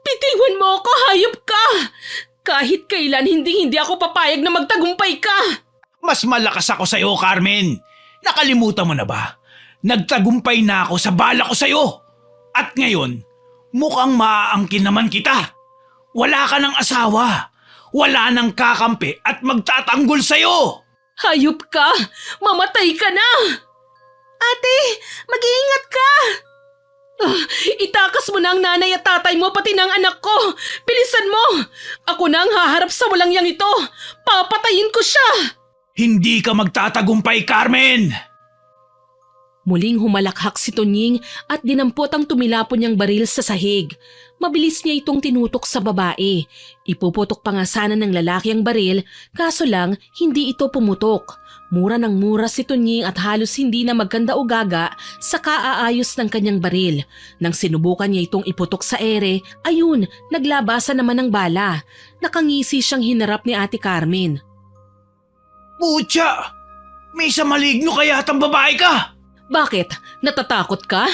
Speaker 1: Bitiwan mo ako, hayop ka! Kahit kailan hindi ako papayag na magtagumpay ka!
Speaker 2: Mas malakas ako sa'yo, Carmen! Nakalimutan mo na ba? Nagtagumpay na ako sa bala ko sa'yo! At ngayon, mukhang maaangkin naman kita! Wala ka ng asawa! Wala nang kakampi at magtatanggol sa'yo!
Speaker 1: Hayop ka! Mamatay ka na! Ate, mag-iingat ka! Itakas mo na ang nanay at tatay mo pati ng anak ko! Bilisan mo! Ako na ang haharap sa walang yang ito! Papatayin ko siya!
Speaker 2: Hindi ka magtatagumpay, Carmen!
Speaker 1: Muling humalakhak si Tunying at dinampot ang tumilapon niyang baril sa sahig. Mabilis niya itong tinutok sa babae. Ipuputok pa nga sana ng lalaki ang baril, kaso lang hindi ito pumutok. Mura ng mura si Tunying at halos hindi na magkanda o gaga sa kaaayos ng kanyang baril. Nang sinubukan niya itong iputok sa ere, ayun, naglabasan naman ng bala. Nakangisi siyang hinarap ni Ate Carmen.
Speaker 2: Putya! May isa maligno kaya atang babae ka!
Speaker 1: Bakit? Natatakot ka?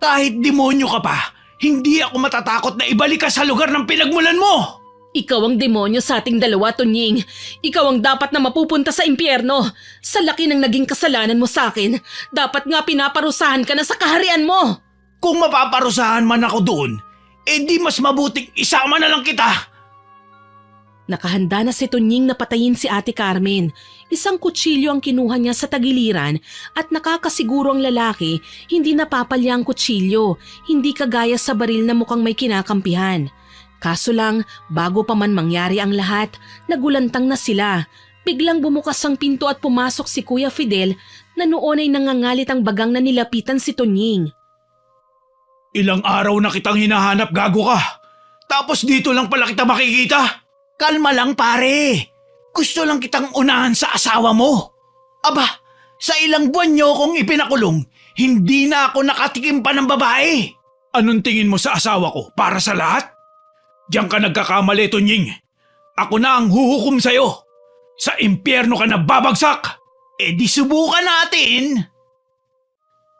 Speaker 2: Kahit demonyo ka pa, hindi ako matatakot na ibalik ka sa lugar ng pinagmulan mo!
Speaker 1: Ikaw ang demonyo sa ating dalawa, Tunying. Ikaw ang dapat na mapupunta sa impyerno. Sa laki ng naging kasalanan mo sa akin, dapat nga pinaparusahan ka na sa kaharian mo.
Speaker 2: Kung mapaparusahan man ako doon, di mas mabuting isama na lang kita!
Speaker 1: Nakahanda na si Tunying na patayin si Ate Carmen. Isang kutsilyo ang kinuha niya sa tagiliran at nakakasiguro ang lalaki hindi napapalya ang kutsilyo, hindi kagaya sa baril na mukhang may kinakampihan. Kaso lang, bago pa man mangyari ang lahat, nagulantang na sila. Biglang bumukas ang pinto at pumasok si Kuya Fidel na noon ay nangangalit ang bagang na nilapitan si Tunying.
Speaker 2: Ilang araw na kitang hinahanap, gago ka! Tapos dito lang pala kita makikita! Kalma lang, pare! Gusto lang kitang unahan sa asawa mo! Aba, sa ilang buwan niyo kong ipinakulong, hindi na ako nakatikim pa ng babae! Anong tingin mo sa asawa ko? Para sa lahat? Diyan ka nagkakamali, Tunying. Ako na ang huhukom sa'yo. Sa impyerno ka na babagsak! Di subukan natin!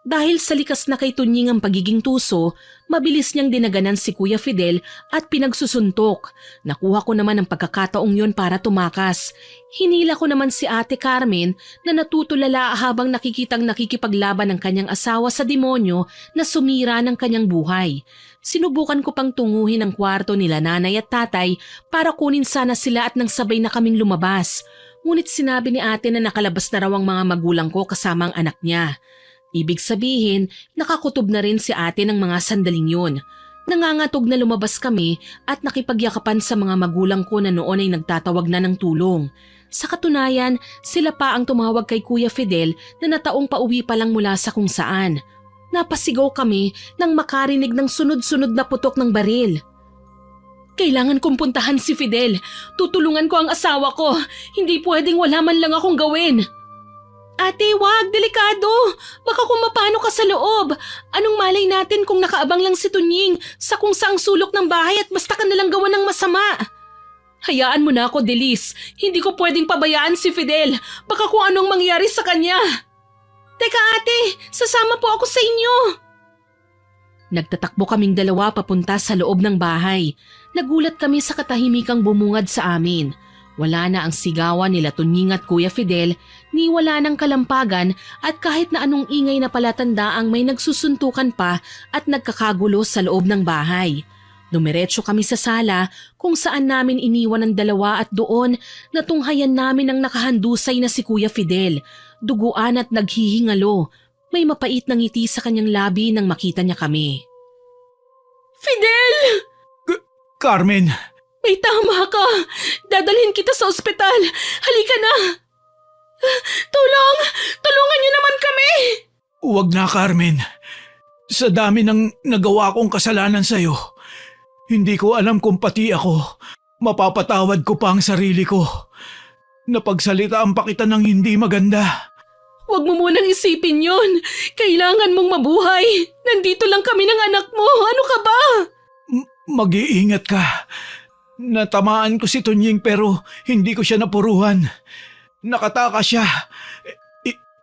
Speaker 1: Dahil sa likas na kay Tunying ang pagiging tuso, mabilis niyang dinaganan si Kuya Fidel at pinagsusuntok. Nakuha ko naman ang pagkakataong yon para tumakas. Hinila ko naman si Ate Carmen na natutulala habang nakikitang nakikipaglaban ng kanyang asawa sa demonyo na sumira ng kanyang buhay. Sinubukan ko pang tunguhin ang kwarto nila nanay at tatay para kunin sana sila at nang sabay na kaming lumabas. Ngunit sinabi ni ate na nakalabas na raw ang mga magulang ko kasama ang anak niya. Ibig sabihin, nakakutob na rin si ate ng mga sandaling yun. Nangangatog na lumabas kami at nakipagyakapan sa mga magulang ko na noon ay nagtatawag na ng tulong. Sa katunayan, sila pa ang tumawag kay Kuya Fidel na nataong pauwi pa lang mula sa kung saan. Napasigaw kami nang makarinig ng sunod-sunod na putok ng baril. Kailangan kong puntahan si Fidel. Tutulungan ko ang asawa ko. Hindi pwedeng wala man lang akong gawin. Ate, wag, delikado. Baka kung mapano ka sa loob. Anong malay natin kung nakaabang lang si Tunying sa kung saang sulok ng bahay at basta ka nalang gawa ng masama. Hayaan mo na ako, Delis. Hindi ko pwedeng pabayaan si Fidel. Baka kung anong mangyari sa kanya. Teka ate, sasama po ako sa inyo. Nagtatakbo kaming dalawa papunta sa loob ng bahay. Nagulat kami sa katahimikang bumungad sa amin. Wala na ang sigawan nila Tunying at Kuya Fidel, ni wala ng kalampagan at kahit na anong ingay na palatandaang may nagsusuntukan pa at nagkakagulo sa loob ng bahay. Dumiretso kami sa sala kung saan namin iniwan ang dalawa at doon natunghayan namin ang nakahandusay na si Kuya Fidel, duguan at naghihingalo. May mapait na ngiti sa kanyang labi nang makita niya kami. Fidel!
Speaker 2: Carmen!
Speaker 1: May tama ka! Dadalhin kita sa ospital! Halika na! Tulong! Tulungan niyo naman kami!
Speaker 2: Huwag na, Carmen. Sa dami ng nagawa kong kasalanan sa'yo, hindi ko alam kung pati ako, mapapatawad ko pa ang sarili ko. Napagsalitaan pa kita ng hindi maganda.
Speaker 1: Huwag mo munang isipin yun. Kailangan mong mabuhay. Nandito lang kami ng anak mo. Ano ka ba?
Speaker 2: Mag-iingat ka. Natamaan ko si Tunying pero hindi ko siya napuruhan. Nakataka siya.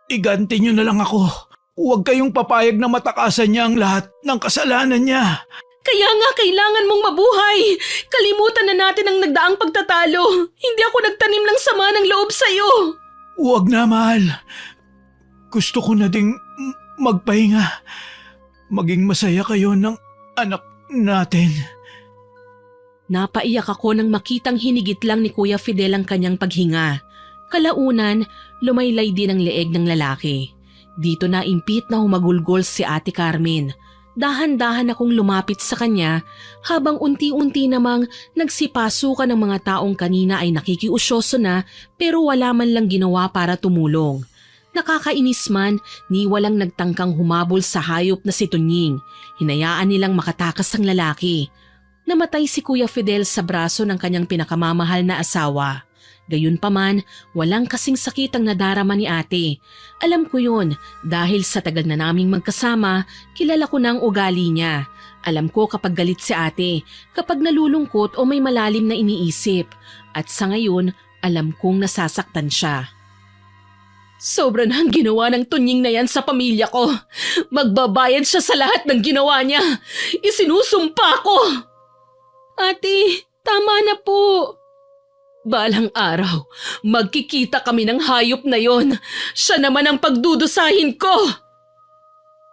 Speaker 2: Iganti niyo na lang ako. Huwag kayong papayag na matakasan niya ang lahat ng kasalanan niya.
Speaker 1: Kaya nga kailangan mong mabuhay. Kalimutan na natin ang nagdaang pagtatalo. Hindi ako nagtanim ng sama ng loob sa'yo.
Speaker 2: Huwag na, mahal. Gusto ko na ding magpahinga. Maging masaya kayo ng anak natin.
Speaker 1: Napaiyak ako nang makitang hinigit lang ni Kuya Fidel ang kanyang paghinga. Kalaunan, lumaylay din ang leeg ng lalaki. Dito na impit na humagulgol si Ate Carmen. Dahan-dahan akong lumapit sa kanya habang unti-unti namang nagsipasukan ng mga taong kanina ay nakikiusyoso na pero wala man lang ginawa para tumulong. Nakakainis man, ni walang nagtangkang humabol sa hayop na si Tunying. Hinayaan nilang makatakas ang lalaki. Namatay si Kuya Fidel sa braso ng kanyang pinakamamahal na asawa. Gayunpaman, walang kasing sakit ang nadarama ni ate. Alam ko yun dahil sa tagal na naming magkasama, kilala ko na ang ugali niya. Alam ko kapag galit si ate, kapag nalulungkot o may malalim na iniisip. At sa ngayon, alam kong nasasaktan siya. Sobra na ang ginawa ng Tunying na yan sa pamilya ko. Magbabayad siya sa lahat ng ginawa niya. Isinusumpa ko! Ate, tama na po. Balang araw, magkikita kami ng hayop na yon. Siya naman ang pagdudusahin ko.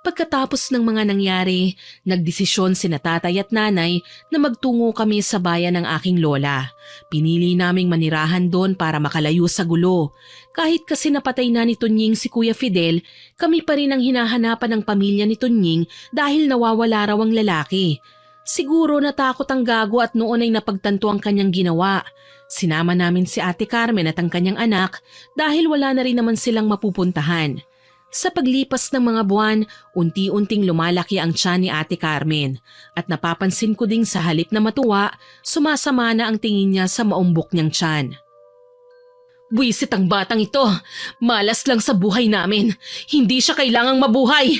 Speaker 1: Pagkatapos ng mga nangyari, nagdesisyon sina tatay at nanay na magtungo kami sa bayan ng aking lola. Pinili naming manirahan doon para makalayo sa gulo. Kahit kasi napatay na ni Tunying si Kuya Fidel, kami pa rin ang hinahanapan ng pamilya ni Tunying dahil nawawala raw ang lalaki. Siguro natakot ang gago at noon ay napagtanto ang kanyang ginawa. Sinama namin si Ate Carmen at ang kanyang anak dahil wala na rin naman silang mapupuntahan. Sa paglipas ng mga buwan, unti-unting lumalaki ang tiyan ni Ate Carmen at napapansin ko ding sa halip na matuwa, sumasama na ang tingin niya sa maumbok niyang tiyan. Buwisit ang batang ito, malas lang sa buhay namin, hindi siya kailangang mabuhay.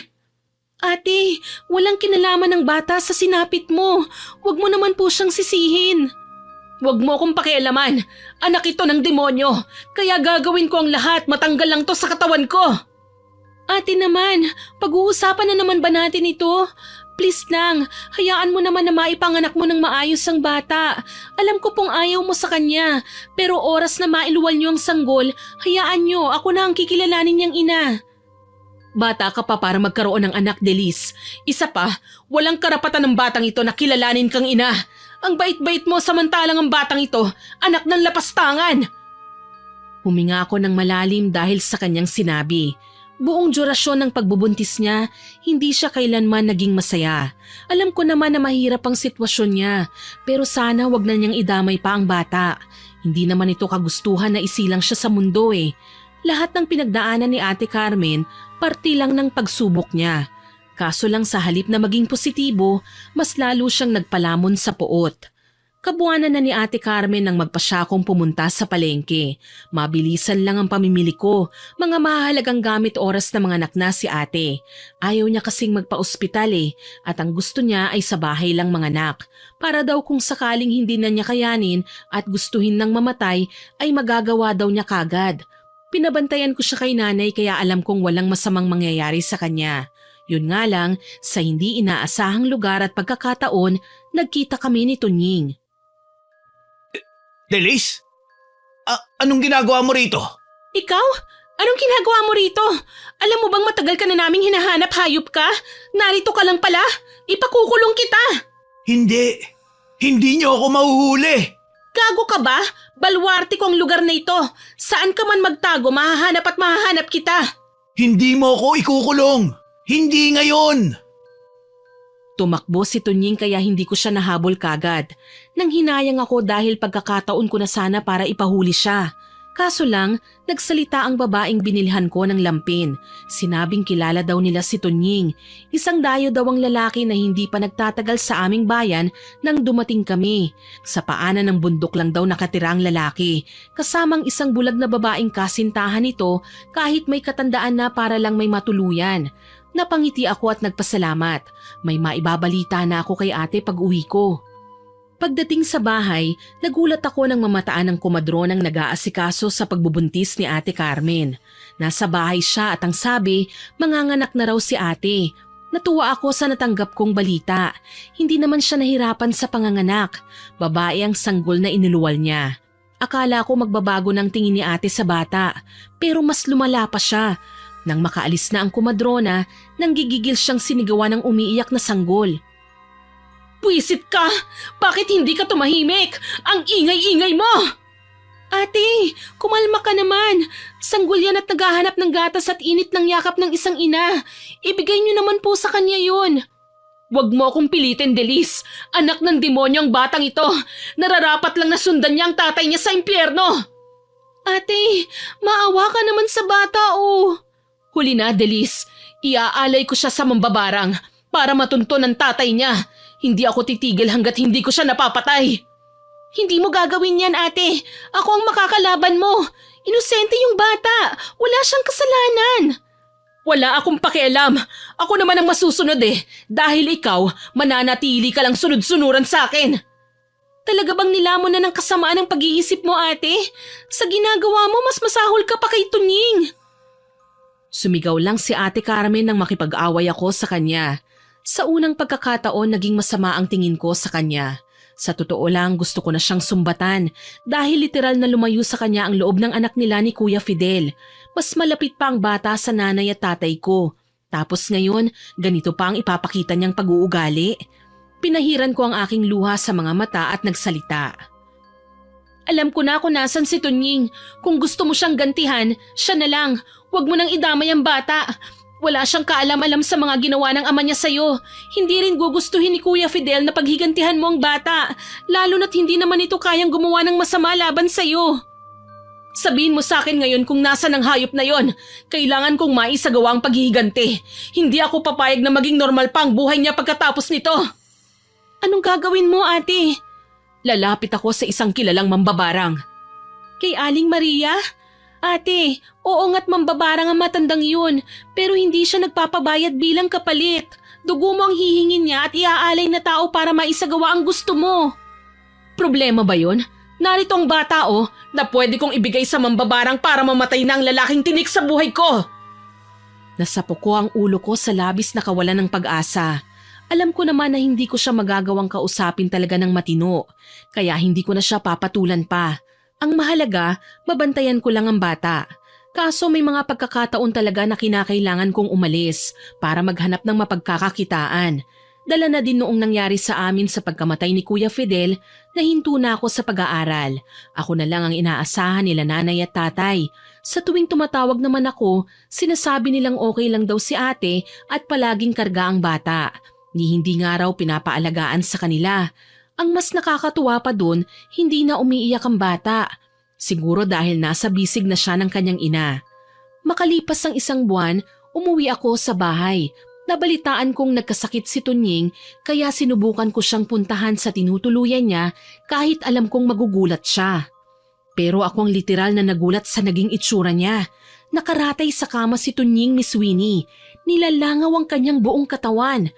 Speaker 1: Ate, walang kinalaman ng bata sa sinapit mo, huwag mo naman po siyang sisihin. Huwag mo akong pakialaman, anak ito ng demonyo, kaya gagawin ko ang lahat, matanggal lang to sa katawan ko. Ate naman, pag-uusapan na naman ba natin ito? Please lang, hayaan mo naman na maipanganak mo ng maayos ang bata. Alam ko pong ayaw mo sa kanya, pero oras na mailuwal niyo ang sanggol, hayaan niyo, ako na ang kikilalanin niyang ina. Bata ka pa para magkaroon ng anak, Delis. Isa pa, walang karapatan ng batang ito na kilalanin kang ina. Ang bait-bait mo samantalang ang batang ito, anak ng lapastangan. Huminga ako ng malalim dahil sa kanyang sinabi. Buong durasyon ng pagbubuntis niya, hindi siya kailanman naging masaya. Alam ko naman na mahirap ang sitwasyon niya, pero sana wag na niyang idamay pa ang bata. Hindi naman ito kagustuhan na isilang siya sa mundo eh. Lahat ng pinagdaanan ni Ate Carmen, parte lang ng pagsubok niya. Kaso lang sa halip na maging positibo, mas lalo siyang nagpalamon sa puot. Kabuanan na ni Ate Carmen nang magpasya kong pumunta sa palengke. Mabilisan lang ang pamimili ko, mga mahalagang gamit oras na mga anak na si ate. Ayaw niya kasing magpa-ospital at ang gusto niya ay sa bahay lang mga anak. Para daw kung sakaling hindi na niya kayanin at gustuhin ng mamatay ay magagawa daw niya kagad. Pinabantayan ko siya kay nanay kaya alam kong walang masamang mangyayari sa kanya. Yun nga lang, sa hindi inaasahang lugar at pagkakataon, nagkita kami ni Tunying.
Speaker 2: Delis? Anong ginagawa mo rito?
Speaker 1: Ikaw? Anong ginagawa mo rito? Alam mo bang matagal ka na naming hinahanap, hayop ka? Narito ka lang pala? Ipakukulong kita!
Speaker 2: Hindi. Hindi niyo ako mahuhuli.
Speaker 1: Gago ka ba? Balwarte ko ang lugar na ito. Saan ka man magtago, mahahanap at mahahanap kita.
Speaker 2: Hindi mo ako ikukulong. Hindi ngayon.
Speaker 1: Tumakbo si Tunying kaya hindi ko siya nahabol kagad. Nang hinayang ako dahil pagkakataon ko na sana para ipahuli siya. Kaso lang, nagsalita ang babaeng binilhan ko ng lampin. Sinabing kilala daw nila si Tunying. Isang dayo daw ang lalaki na hindi pa nagtatagal sa aming bayan nang dumating kami. Sa paanan ng bundok lang daw nakatira ang lalaki. Kasamang isang bulag na babaeng kasintahan nito kahit may katandaan na para lang may matuluyan. Napangiti ako at nagpasalamat. May maibabalita na ako kay ate pag uwi ko. Pagdating sa bahay, nagulat ako nang mamataan ng komadronang nag-aasikaso sa pagbubuntis ni Ate Carmen. Nasa bahay siya at ang sabi, manganganak na raw si ate. Natuwa ako sa natanggap kong balita. Hindi naman siya nahirapan sa panganganak. Babae ang sanggol na inuluwal niya. Akala ko magbabago ng tingin ni ate sa bata, pero mas lumala pa siya. Nang makaalis na ang komadrona, nanggigigil siyang sinigawan ng umiiyak na sanggol. Pwisit ka! Bakit hindi ka tumahimik? Ang ingay-ingay mo! Ate, kumalma ka naman. Sanggol yan at naghahanap ng gatas at init ng yakap ng isang ina. Ibigay niyo naman po sa kanya yun. Huwag mo akong pilitin, Delis. Anak ng demonyo ang batang ito. Nararapat lang na sundan niya ang tatay niya sa impyerno. Ate, maawa ka naman sa bata, oh. Huli na, Delis. Iaalay ko siya sa mambabarang para matunto ng tatay niya. Hindi ako titigil hanggat hindi ko siya napapatay. Hindi mo gagawin yan, ate. Ako ang makakalaban mo. Inosente yung bata. Wala siyang kasalanan. Wala akong pakialam. Ako naman ang masusunod eh. Dahil ikaw, mananatili ka lang sunod-sunuran sa akin. Talaga bang nilamon na ng kasamaan ang pag-iisip mo, ate? Sa ginagawa mo, mas masahol ka pa kay Tunying. Sumigaw lang si Ate Carmen nang makipag-away ako sa kanya. Sa unang pagkakataon, naging masama ang tingin ko sa kanya. Sa totoo lang, gusto ko na siyang sumbatan dahil literal na lumayo sa kanya ang loob ng anak nila ni Kuya Fidel. Mas malapit pa ang bata sa nanay at tatay ko. Tapos ngayon, ganito pa ang ipapakita niyang pag-uugali. Pinahiran ko ang aking luha sa mga mata at nagsalita. Alam ko na kung nasan si Tunying. Kung gusto mo siyang gantihan, siya na lang. Huwag mo nang idamay ang bata. Wala siyang kaalam-alam sa mga ginawa ng ama niya sa'yo. Hindi rin gugustuhin ni Kuya Fidel na paghigantihan mo ang bata. Lalo na't hindi naman ito kayang gumawa ng masama laban sa'yo. Sabihin mo sa akin ngayon kung nasan ang hayop na yon. Kailangan kong maisagawa ang paghihiganti. Hindi ako papayag na maging normal pa ang buhay niya pagkatapos nito. Anong gagawin mo, ate? Lalapit ako sa isang kilalang mambabarang. Kay Aling Maria? Ate, oo nga't mambabarang ang matandang yun, pero hindi siya nagpapabayad bilang kapalit. Dugo mo ang hihingin niya at iaalay na tao para maisagawa ang gusto mo. Problema ba yun? Narito ang bata na pwede kong ibigay sa mambabarang para mamatay na ang lalaking tinik sa buhay ko. Nasapo ko ang ulo ko sa labis na kawalan ng pag-asa. Alam ko naman na hindi ko siya magagawang kausapin talaga ng matino, kaya hindi ko na siya papatulan pa. Ang mahalaga, mabantayan ko lang ang bata. Kaso may mga pagkakataon talaga na kinakailangan kong umalis para maghanap ng mapagkakakitaan. Dala na din noong nangyari sa amin sa pagkamatay ni Kuya Fidel na hinto na ako sa pag-aaral. Ako na lang ang inaasahan nila nanay at tatay. Sa tuwing tumatawag naman ako, sinasabi nilang okay lang daw si ate at palaging karga ang bata. Ni hindi nga raw pinapaalagaan sa kanila. Ang mas nakakatuwa pa dun, hindi na umiiyak ang bata. Siguro dahil nasa bisig na siya ng kanyang ina. Makalipas ang 1 buwan, umuwi ako sa bahay. Nabalitaan kong nagkasakit si Tunying kaya sinubukan ko siyang puntahan sa tinutuluyan niya kahit alam kong magugulat siya. Pero ako ang literal na nagulat sa naging itsura niya. Nakaratay sa kama si Tunying, Miss Winnie. Nilalangaw ang kanyang buong katawan.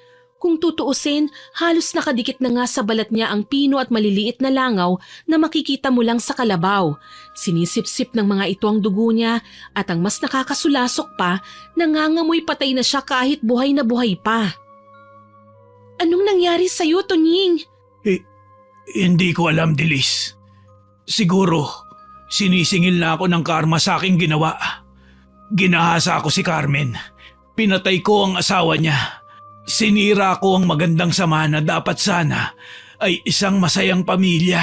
Speaker 1: Kung tutuusin, halos nakadikit na nga sa balat niya ang pino at maliliit na langaw na makikita mo lang sa kalabaw. Sinisip-sip ng mga ito ang dugo niya at ang mas nakakasulasok pa, nangangamoy patay na siya kahit buhay na buhay pa. Anong nangyari sa'yo, Tunying?
Speaker 2: Hindi ko alam, Delis. Siguro, sinisingil na ako ng karma sa aking ginawa. Ginahasa ako si Carmen. Pinatay ko ang asawa niya. Sinira ko ang magandang samahan na dapat sana ay isang masayang pamilya.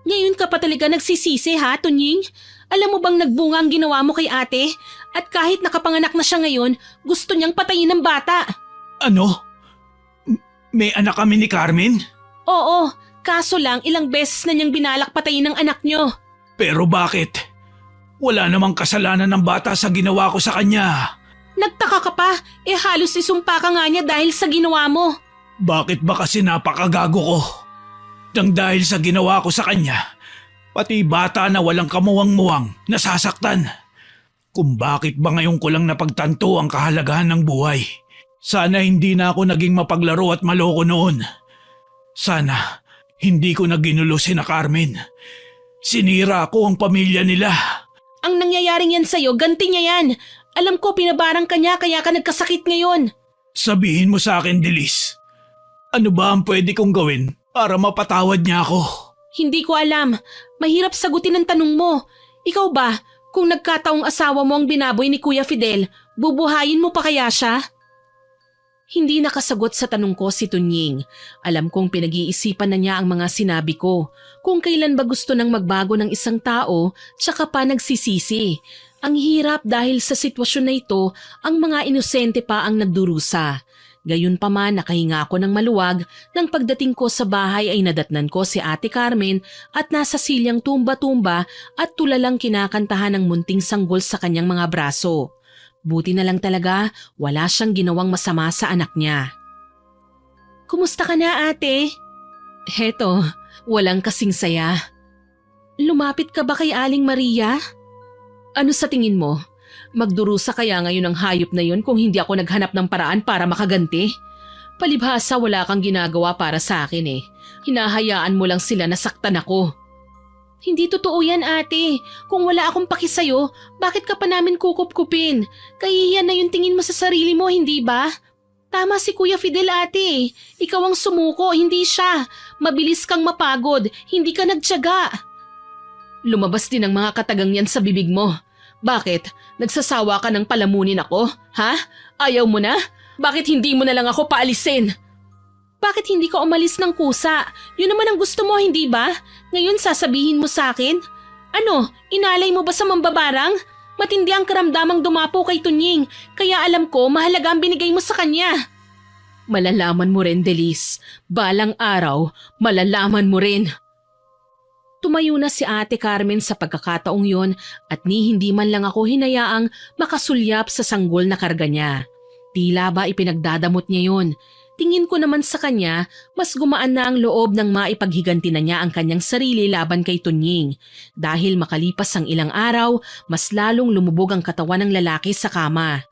Speaker 1: Ngayon ka pa talaga nagsisisi ha, Tunying? Alam mo bang nagbunga ang ginawa mo kay ate? At kahit nakapanganak na siya ngayon, gusto niyang patayin ng bata.
Speaker 2: Ano? May anak kami ni Carmen?
Speaker 1: Oo, kaso lang ilang beses na niyang binalak patayin ng anak niyo.
Speaker 2: Pero bakit? Wala namang kasalanan ng bata sa ginawa ko sa kanya.
Speaker 1: Nagtaka ka pa, halos isumpa ka nga niya dahil sa ginawa mo.
Speaker 2: Bakit ba kasi napakagago ko? Nang dahil sa ginawa ko sa kanya, pati bata na walang kamuwang-muwang nasasaktan. Kung bakit ba ngayon ko lang napagtanto ang kahalagahan ng buhay. Sana hindi na ako naging mapaglaro at maloko noon. Sana hindi ko na ginulo sina Carmen. Sinira ko ang pamilya nila.
Speaker 1: Ang nangyayaring yan sa'yo, ganti niya yan. Alam ko pinabarang ka niya kaya ka nagkasakit ngayon.
Speaker 2: Sabihin mo sa akin, Delis. Ano ba ang pwede kong gawin para mapatawad niya ako?
Speaker 1: Hindi ko alam. Mahirap sagutin ang tanong mo. Ikaw ba, kung nagkataong asawa mo ang binaboy ni Kuya Fidel, bubuhayin mo pa kaya siya? Hindi nakasagot sa tanong ko si Tunying. Alam kong pinag-iisipan na niya ang mga sinabi ko. Kung kailan ba gusto nang magbago ng isang tao, tsaka pa nagsisisi. Ang hirap dahil sa sitwasyon na ito, ang mga inosente pa ang nagdurusa. Gayunpaman nakahinga ako ng maluwag nang pagdating ko sa bahay ay nadatnan ko si Ate Carmen at nasa silyang tumba-tumba at tulalang kinakantahan ng munting sanggol sa kanyang mga braso. Buti na lang talaga wala siyang ginawang masama sa anak niya. Kumusta ka na, ate? Heto, walang kasing saya. Lumapit ka ba kay Aling Maria? Ano sa tingin mo? Magdurusa kaya ngayon ang hayop na yun kung hindi ako naghanap ng paraan para makaganti? Palibhasa wala kang ginagawa para sa akin eh. Hinahayaan mo lang sila na saktan ako. Hindi totoo yan, ate. Kung wala akong paki sa'yo, bakit ka pa namin kukup-kupin? Kahihiyan na yung tingin mo sa sarili mo, hindi ba? Tama si Kuya Fidel, ate. Ikaw ang sumuko, hindi siya. Mabilis kang mapagod, hindi ka nagtiyaga. Lumabas din ang mga katagang yan sa bibig mo. Bakit? Nagsasawa ka ng palamunin ako? Ha? Ayaw mo na? Bakit hindi mo na lang ako paalisin? Bakit hindi ka umalis ng kusa? Yun naman ang gusto mo, hindi ba? Ngayon sasabihin mo sa akin? Ano, inalay mo ba sa mambabarang? Matindi ang karamdamang dumapo kay Tunying, kaya alam ko mahalaga ang binigay mo sa kanya. Malalaman mo rin, Delis. Balang araw, malalaman mo rin. Tumayo na si Ate Carmen sa pagkakataong yon at ni hindi man lang ako hinayaang makasulyap sa sanggol na karga niya. Tila ba ipinagdadamot niya yon. Tingin ko naman sa kanya, mas gumaan na ang loob ng maipaghiganti na niya ang kanyang sarili laban kay Tunying. Dahil makalipas ang ilang araw, mas lalong lumubog ang katawan ng lalaki sa kama.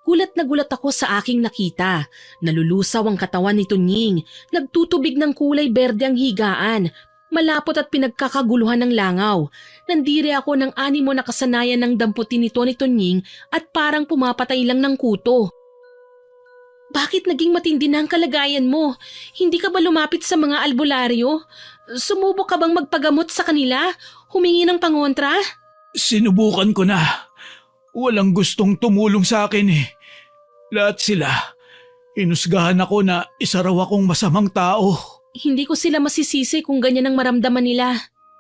Speaker 1: Gulat na gulat ako sa aking nakita. Nalulusaw ang katawan ni Tunying, nagtutubig ng kulay berde ang higaan. Malapot at pinagkakaguluhan ng langaw. Nandiri ako ng animo na kasanayan ng damputin nito ni Tunying at parang pumapatay lang ng kuto. Bakit naging matindi na ang kalagayan mo? Hindi ka ba lumapit sa mga albularyo? Sumubok ka bang magpagamot sa kanila? Humingi ng pangontra?
Speaker 2: Sinubukan ko na. Walang gustong tumulong sa akin eh. Lahat sila. Inusgahan ako na isa raw akong masamang tao.
Speaker 1: Hindi ko sila masisisi kung ganyan ang maramdaman nila.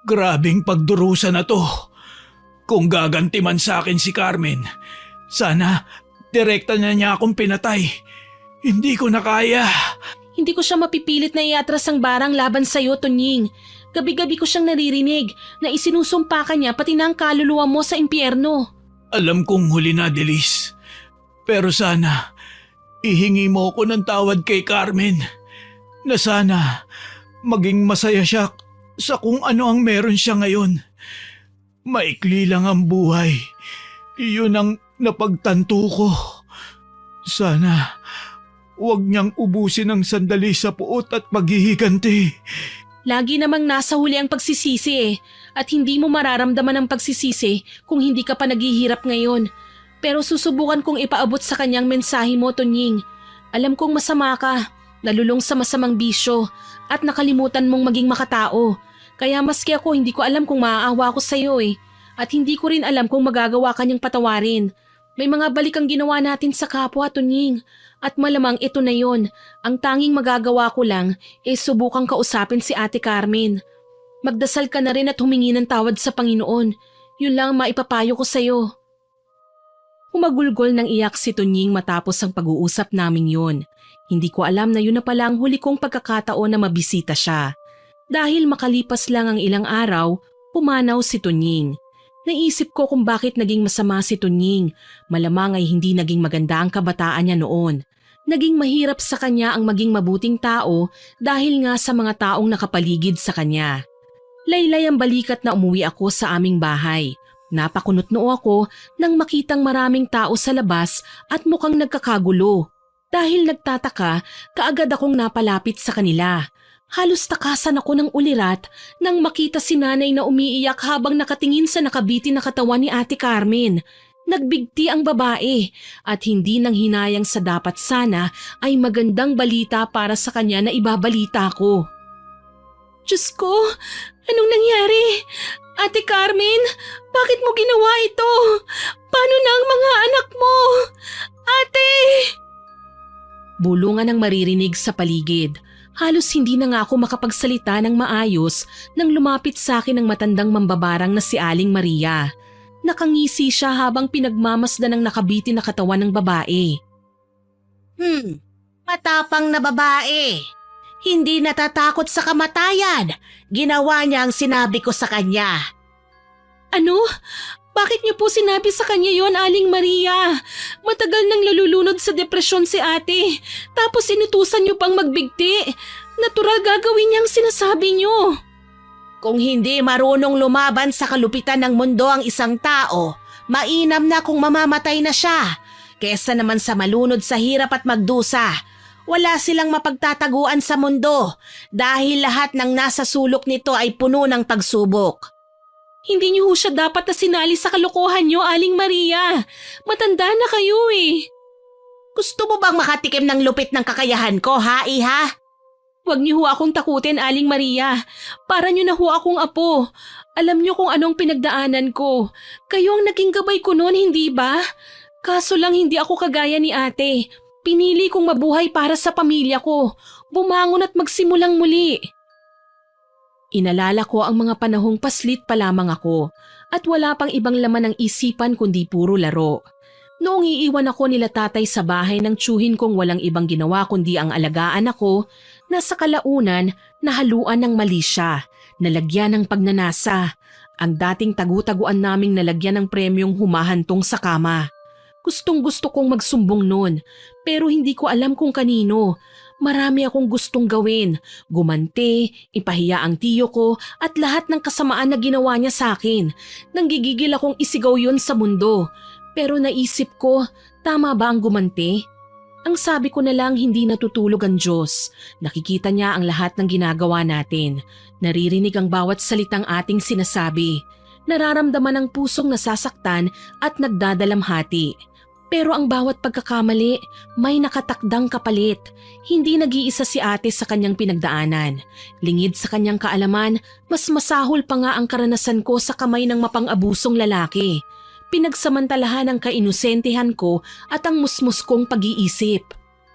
Speaker 2: Grabing pagdurusa na to. Kung gaganti man sa akin si Carmen, sana direkta na niya akong pinatay. Hindi ko na kaya.
Speaker 1: Hindi ko siya mapipilit na iatras ang barang laban sa'yo, Tunying. Gabi-gabi ko siyang naririnig na isinusumpa ka niya pati na ang kaluluwa mo sa impyerno.
Speaker 2: Alam kong huli na, Delis. Pero sana, ihingi mo ko ng tawad kay Carmen. Na sana, maging masaya siya sa kung ano ang meron siya ngayon. Maikli lang ang buhay. Iyon ang napagtanto ko. Sana, huwag niyang ubusin ang sandali sa puot at paghihiganti.
Speaker 1: Lagi namang nasa huli ang pagsisisi eh. At hindi mo mararamdaman ang pagsisisi kung hindi ka pa naghihirap ngayon. Pero susubukan kong ipaabot sa kanyang mensahe mo, Tunying. Alam kong masama ka. Nalulong sa masamang bisyo at nakalimutan mong maging makatao. Kaya maski ako hindi ko alam kung maaawa ko sa iyo eh. At hindi ko rin alam kung magagawa kanyang patawarin. May mga balik ang ginawa natin sa kapwa, Tunying. At malamang ito na yon. Ang tanging magagawa ko lang ay subukang kausapin si Ate Carmen. Magdasal ka na rin at humingi ng tawad sa Panginoon. Yun lang ang maipapayo ko sa iyo. Humagulgol ng iyak si Tunying matapos ang pag-uusap naming yun. Hindi ko alam na yun na pala ang huli kong pagkakataon na mabisita siya. Dahil makalipas lang ang ilang araw, pumanaw si Tunying. Naisip ko kung bakit naging masama si Tunying. Malamang ay hindi naging maganda ang kabataan niya noon. Naging mahirap sa kanya ang maging mabuting tao dahil nga sa mga taong nakapaligid sa kanya. Laylay ang balikat na umuwi ako sa aming bahay. Napakunot-noo ako nang makitang maraming tao sa labas at mukhang nagkakagulo. Dahil nagtataka, kaagad akong napalapit sa kanila. Halos takasan ako ng ulirat nang makita si nanay na umiiyak habang nakatingin sa nakabiti na katawan ni Ate Carmen. Nagbigti ang babae at hindi nang hinayang sa dapat sana ay magandang balita para sa kanya na ibabalita ko. Diyos ko, anong nangyari? Ate Carmen, bakit mo ginawa ito? Paano na ang mga anak mo? Ate! Bulungan ang maririnig sa paligid. Halos hindi na nga ako makapagsalita ng maayos nang lumapit sa akin ang matandang mambabarang na si Aling Maria. Nakangisi siya habang pinagmamasdan ng nakabiti na katawan ng babae.
Speaker 3: Matapang na babae. Hindi natatakot sa kamatayan. Ginawa niya ang sinabi ko sa kanya.
Speaker 1: Ano? Bakit niyo po sinabi sa kanya yon, Aling Maria? Matagal nang nalulunod sa depresyon si ate. Tapos inutusan niyo pang magbigti. Natural gagawin niyang sinasabi niyo.
Speaker 3: Kung hindi marunong lumaban sa kalupitan ng mundo ang isang tao, mainam na kung mamamatay na siya. Kesa naman sa malunod sa hirap at magdusa. Wala silang mapagtataguan sa mundo dahil lahat ng nasa sulok nito ay puno ng pagsubok.
Speaker 1: Hindi niyo ho siya dapat na sinali sa kalokohan niyo, Aling Maria. Matanda na kayo eh.
Speaker 3: Gusto mo bang makatikim ng lupit ng kakayahan ko, ha, iha?
Speaker 1: Huwag niyo ho akong takutin, Aling Maria. Para niyo na ho akong apo. Alam niyo kung anong pinagdaanan ko. Kayo ang naging gabay ko noon, hindi ba? Kaso lang hindi ako kagaya ni ate. Pinili kong mabuhay para sa pamilya ko. Bumangon at magsimulang muli. Inalala ko ang mga panahong paslit pa lamang ako at wala pang ibang laman ng isipan kundi puro laro. Noong iiwan ako nila tatay sa bahay ng tiyuhin kong walang ibang ginawa kundi ang alagaan ako, nasa kalaunan nahaluan ng mali siya, nalagyan ng pagnanasa. Ang dating tagu-taguan naming nalagyan ng premyong humahantong sa kama. Gustong-gusto kong magsumbong noon pero hindi ko alam kung kanino. Marami akong gustong gawin, gumante, ipahiya ang tiyo ko at lahat ng kasamaan na ginawa niya sa akin. Nanggigigil akong isigaw yun sa mundo. Pero naisip ko, tama ba ang gumante? Ang sabi ko na lang hindi natutulog ang Diyos. Nakikita niya ang lahat ng ginagawa natin. Naririnig ang bawat salitang ating sinasabi. Nararamdaman ang pusong nasasaktan at nagdadalamhati. Pero ang bawat pagkakamali, may nakatakdang kapalit. Hindi nag-iisa si ate sa kanyang pinagdaanan. Lingid sa kanyang kaalaman, mas masahol pa nga ang karanasan ko sa kamay ng mapang-abusong lalaki. Pinagsamantalahan ang kainusentehan ko at ang musmus kong pag-iisip.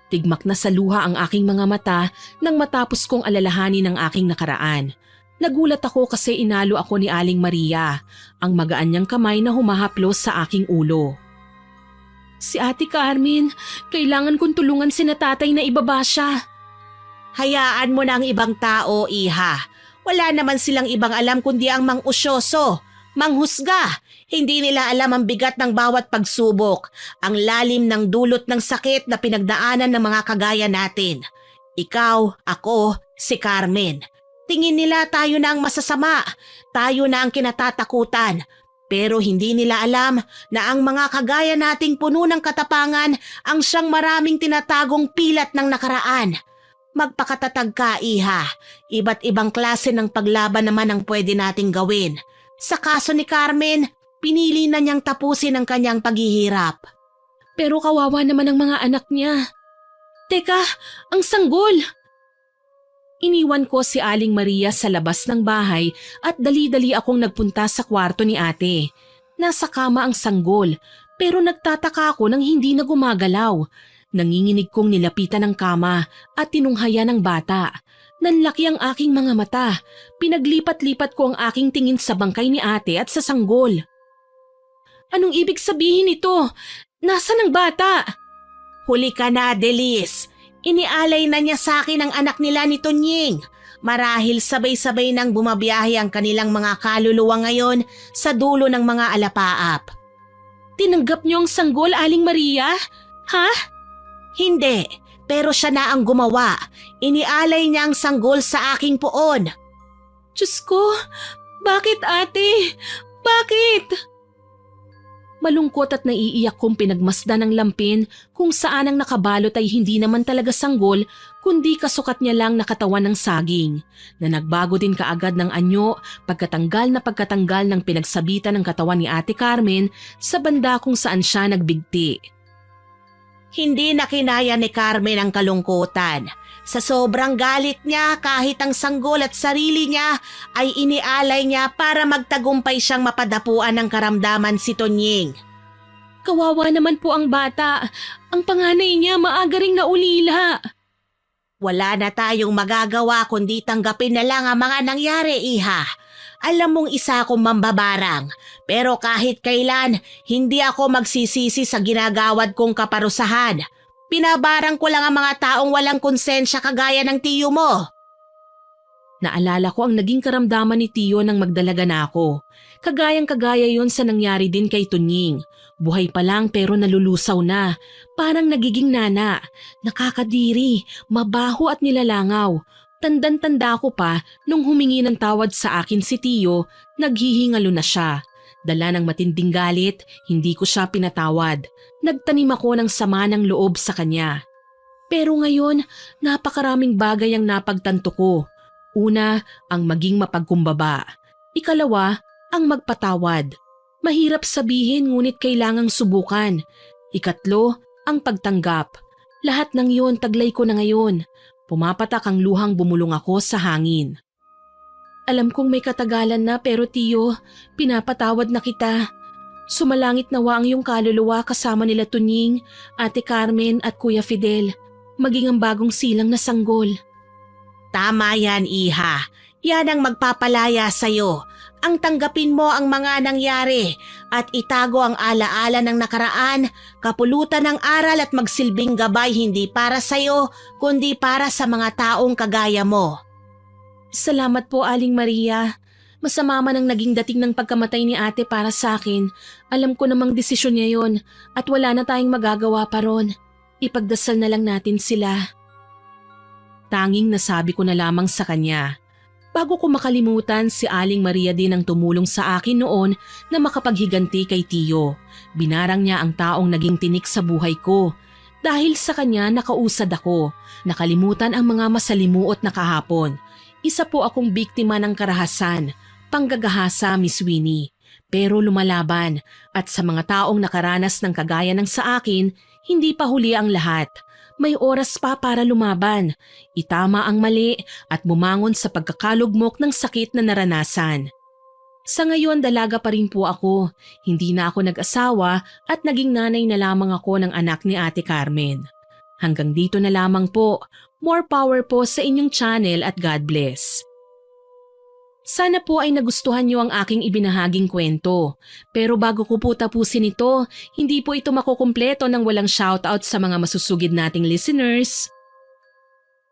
Speaker 1: Tigmak na sa luha ang aking mga mata nang matapos kong alalahanin ang aking nakaraan. Nagulat ako kasi inalo ako ni Aling Maria, ang magaan niyang kamay na humahaplos sa aking ulo. Si Ate Carmen, kailangan kong tulungan si na tatay na ibaba siya.
Speaker 3: Hayaan mo na ang ibang tao, iha. Wala naman silang ibang alam kundi ang mang-usyoso, manghusga. Hindi nila alam ang bigat ng bawat pagsubok, ang lalim ng dulot ng sakit na pinagdaanan ng mga kagaya natin. Ikaw, ako, si Carmen. Tingin nila tayo na ang masasama, tayo na ang kinatatakutan. Pero hindi nila alam na ang mga kagaya nating puno ng katapangan ang siyang maraming tinatagong pilat ng nakaraan. Magpakatatag ka, iha. Iba't ibang klase ng paglaban naman ang pwede nating gawin. Sa kaso ni Carmen, pinili na niyang tapusin ang kanyang paghihirap.
Speaker 1: Pero kawawa naman ang mga anak niya. Teka, ang sanggol! Iniwan ko si Aling Maria sa labas ng bahay at dali-dali akong nagpunta sa kwarto ni ate. Nasa kama ang sanggol pero nagtataka ako nang hindi na gumagalaw. Nanginginig kong nilapitan ng kama at tinunghaya ng bata. Nanlaki ang aking mga mata. Pinaglipat-lipat ko ang aking tingin sa bangkay ni ate at sa sanggol. Anong ibig sabihin ito? Nasaan ang bata?
Speaker 3: Huli ka na, Delis. Inialay na niya sa akin ang anak nila ni Tonying. Marahil sabay-sabay nang bumabiyahe ang kanilang mga kaluluwa ngayon sa dulo ng mga alapaap.
Speaker 1: Tinanggap niyo ang sanggol, Aling Maria? Ha?
Speaker 3: Hindi, pero siya na ang gumawa. Inialay niya ang sanggol sa aking poon.
Speaker 1: Diyos ko, bakit ate? Bakit? Malungkot at naiiyak kong pinagmasdan ng lampin kung saan ang nakabalot ay hindi naman talaga sanggol kundi kasukat niya lang na katawan ng saging na nagbago din kaagad ng anyo pagkatanggal ng pinagsabitan ng katawan ni Ate Carmen sa banda kung saan siya nagbigti.
Speaker 3: Hindi na kinaya ni Carmen ang kalungkutan. Sa sobrang galit niya kahit ang sanggol at sarili niya ay inialay niya para magtagumpay siyang mapadapuan ng karamdaman si Tonying.
Speaker 1: Kawawa naman po ang bata. Ang panganay niya maaga ring naulila.
Speaker 3: Wala na tayong magagawa kundi tanggapin na lang ang mga nangyari, iha. Alam mong isa akong mambabarang, pero kahit kailan, hindi ako magsisisi sa ginagawad kong kaparusahan. Binabarang ko lang ang mga taong walang konsensya kagaya ng tiyo mo.
Speaker 1: Naalala ko ang naging karamdaman ni Tiyo nang magdalaga na ako. Kagayang-kagaya yon sa nangyari din kay Tunying. Buhay pa lang pero nalulusaw na. Parang nagiging nana. Nakakadiri, mabaho at nilalangaw. Tandan-tanda ko pa nung humingi ng tawad sa akin si Tiyo, naghihingalo na siya. Dala ng matinding galit, hindi ko siya pinatawad. Nagtanim ako ng sama ng loob sa kanya. Pero ngayon, napakaraming bagay ang napagtanto ko. Una, ang maging mapagkumbaba. Ikalawa, ang magpatawad. Mahirap sabihin ngunit kailangang subukan. Ikatlo, ang pagtanggap. Lahat ng iyon taglay ko na ngayon. Pumapatak ang luhang bumulong ako sa hangin. Alam kong may katagalan na pero Tiyo, pinapatawad na kita. Sumalangit nawa ang iyong kaluluwa kasama nila Tunying, Ate Carmen at Kuya Fidel. Maging ang bagong silang na sanggol.
Speaker 3: Tama yan, Iha. Yan ang magpapalaya sa'yo. Ang tanggapin mo ang mga nangyari at itago ang alaala ng nakaraan, kapulutan ng aral at magsilbing gabay hindi para sa'yo, kundi para sa mga taong kagaya mo.
Speaker 1: Salamat po, Aling Maria. Masama man ang naging dating ng pagkamatay ni ate para sa akin. Alam ko namang desisyon niya yon at wala na tayong magagawa pa ron. Ipagdasal na lang natin sila. Tanging nasabi ko na lamang sa kanya. Bago ko makalimutan, si Aling Maria din ang tumulong sa akin noon na makapaghiganti kay Tiyo. Binarang niya ang taong naging tinik sa buhay ko. Dahil sa kanya nakausad ako. Nakalimutan ang mga masalimuot na kahapon. Isa po akong biktima ng karahasan, panggagahasa, Miss Winnie. Pero lumalaban at sa mga taong nakaranas ng kagaya ng sa akin, hindi pa huli ang lahat. May oras pa para lumaban, itama ang mali at bumangon sa pagkakalugmok ng sakit na naranasan. Sa ngayon dalaga pa rin po ako, hindi na ako nag-asawa at naging nanay na lamang ako ng anak ni Ate Carmen. Hanggang dito na lamang po, more power po sa inyong channel at God bless. Sana po ay nagustuhan niyo ang aking ibinahaging kwento. Pero bago ko po tapusin ito, hindi po ito makukumpleto nang walang shoutout sa mga masusugid nating listeners.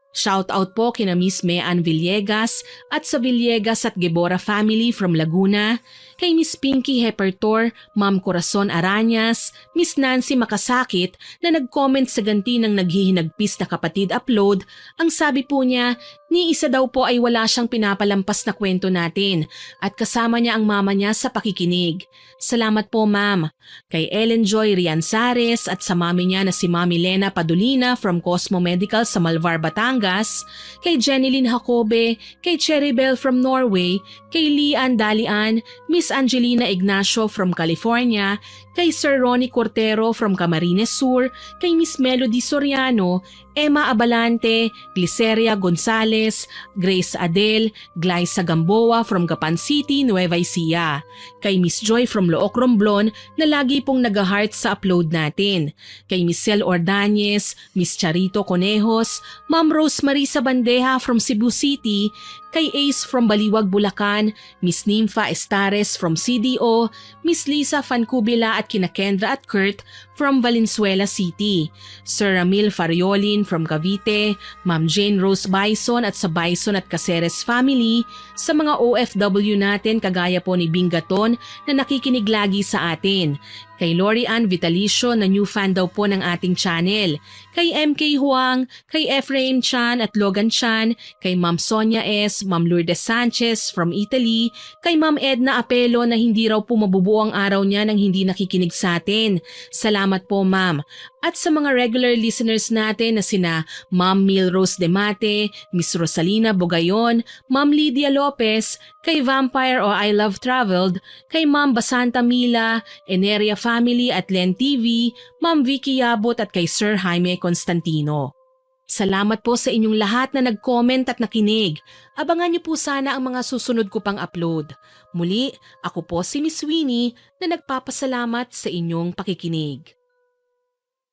Speaker 1: Shoutout po kina Miss Mean Villegas at sa Villegas at Gebora family from Laguna, kay Miss Pinky Hepertor, Ma'am Corazon Arañas, Miss Nancy Makasakit na nag-comment sa ganti ng naghihinagpis na kapatid upload. Ang sabi po niya, ni isa daw po ay wala siyang pinapalampas na kwento natin at kasama niya ang mama niya sa pakikinig. Salamat po ma'am. Kay Ellen Joy Rianzares at sa mami niya na si Mami Lena Padulina from Cosmo Medical sa Malvar, Batangas, kay Jeneline Jacobe, kay Cherry Bell from Norway, kay Lian Dalian, Miss Angelina Ignacio from California, kay Sir Ronnie Cortero from Camarines Sur, kay Miss Melody Soriano, Emma Abalante, Gliceria Gonzales, Grace Adel, Glyza Gamboa from Gapan City, Nueva Ecija, kay Miss Joy from Looc Romblon na lagi pong nag-heart sa upload natin, kay Miss Cel Ordañez, Miss Charito Conejos, Ma'am Rosemary Sabandeja from Cebu City, kay Ace from Baliwag, Bulacan, Miss Nympha Estares from CDO, Miss Lisa Fancubila at kina Kendra at Kurt from Valenzuela City, Sir Ramil Fariolin from Cavite, Ma'am Jane Rose Bison at sa Bison at Caceres family, sa mga OFW natin kagaya po ni Bingaton na nakikinig lagi sa atin, kay Lori Ann Vitalicio na new fan daw po ng ating channel, kay MK Huang, kay Ephraim Chan at Logan Chan, kay Ma'am Sonia S., Ma'am Lourdes Sanchez from Italy, kay Ma'am Edna Apelo na hindi raw po mabubuo ang araw niya nang hindi nakikinig sa atin. Salamat po ma'am. At sa mga regular listeners natin na sina Ma'am Milrose Demate, Miss Rosalina Bugayon, Ma'am Lydia Lopez, kay Vampire o I Love Traveled, kay Ma'am Basanta Mila, Eneria Family at Len TV, Ma'am Vicky Yabot at kay Sir Jaime Constantino. Salamat po sa inyong lahat na nag-comment at nakinig. Abangan niyo po sana ang mga susunod ko pang upload. Muli, ako po si Miss Winnie na nagpapasalamat sa inyong pakikinig.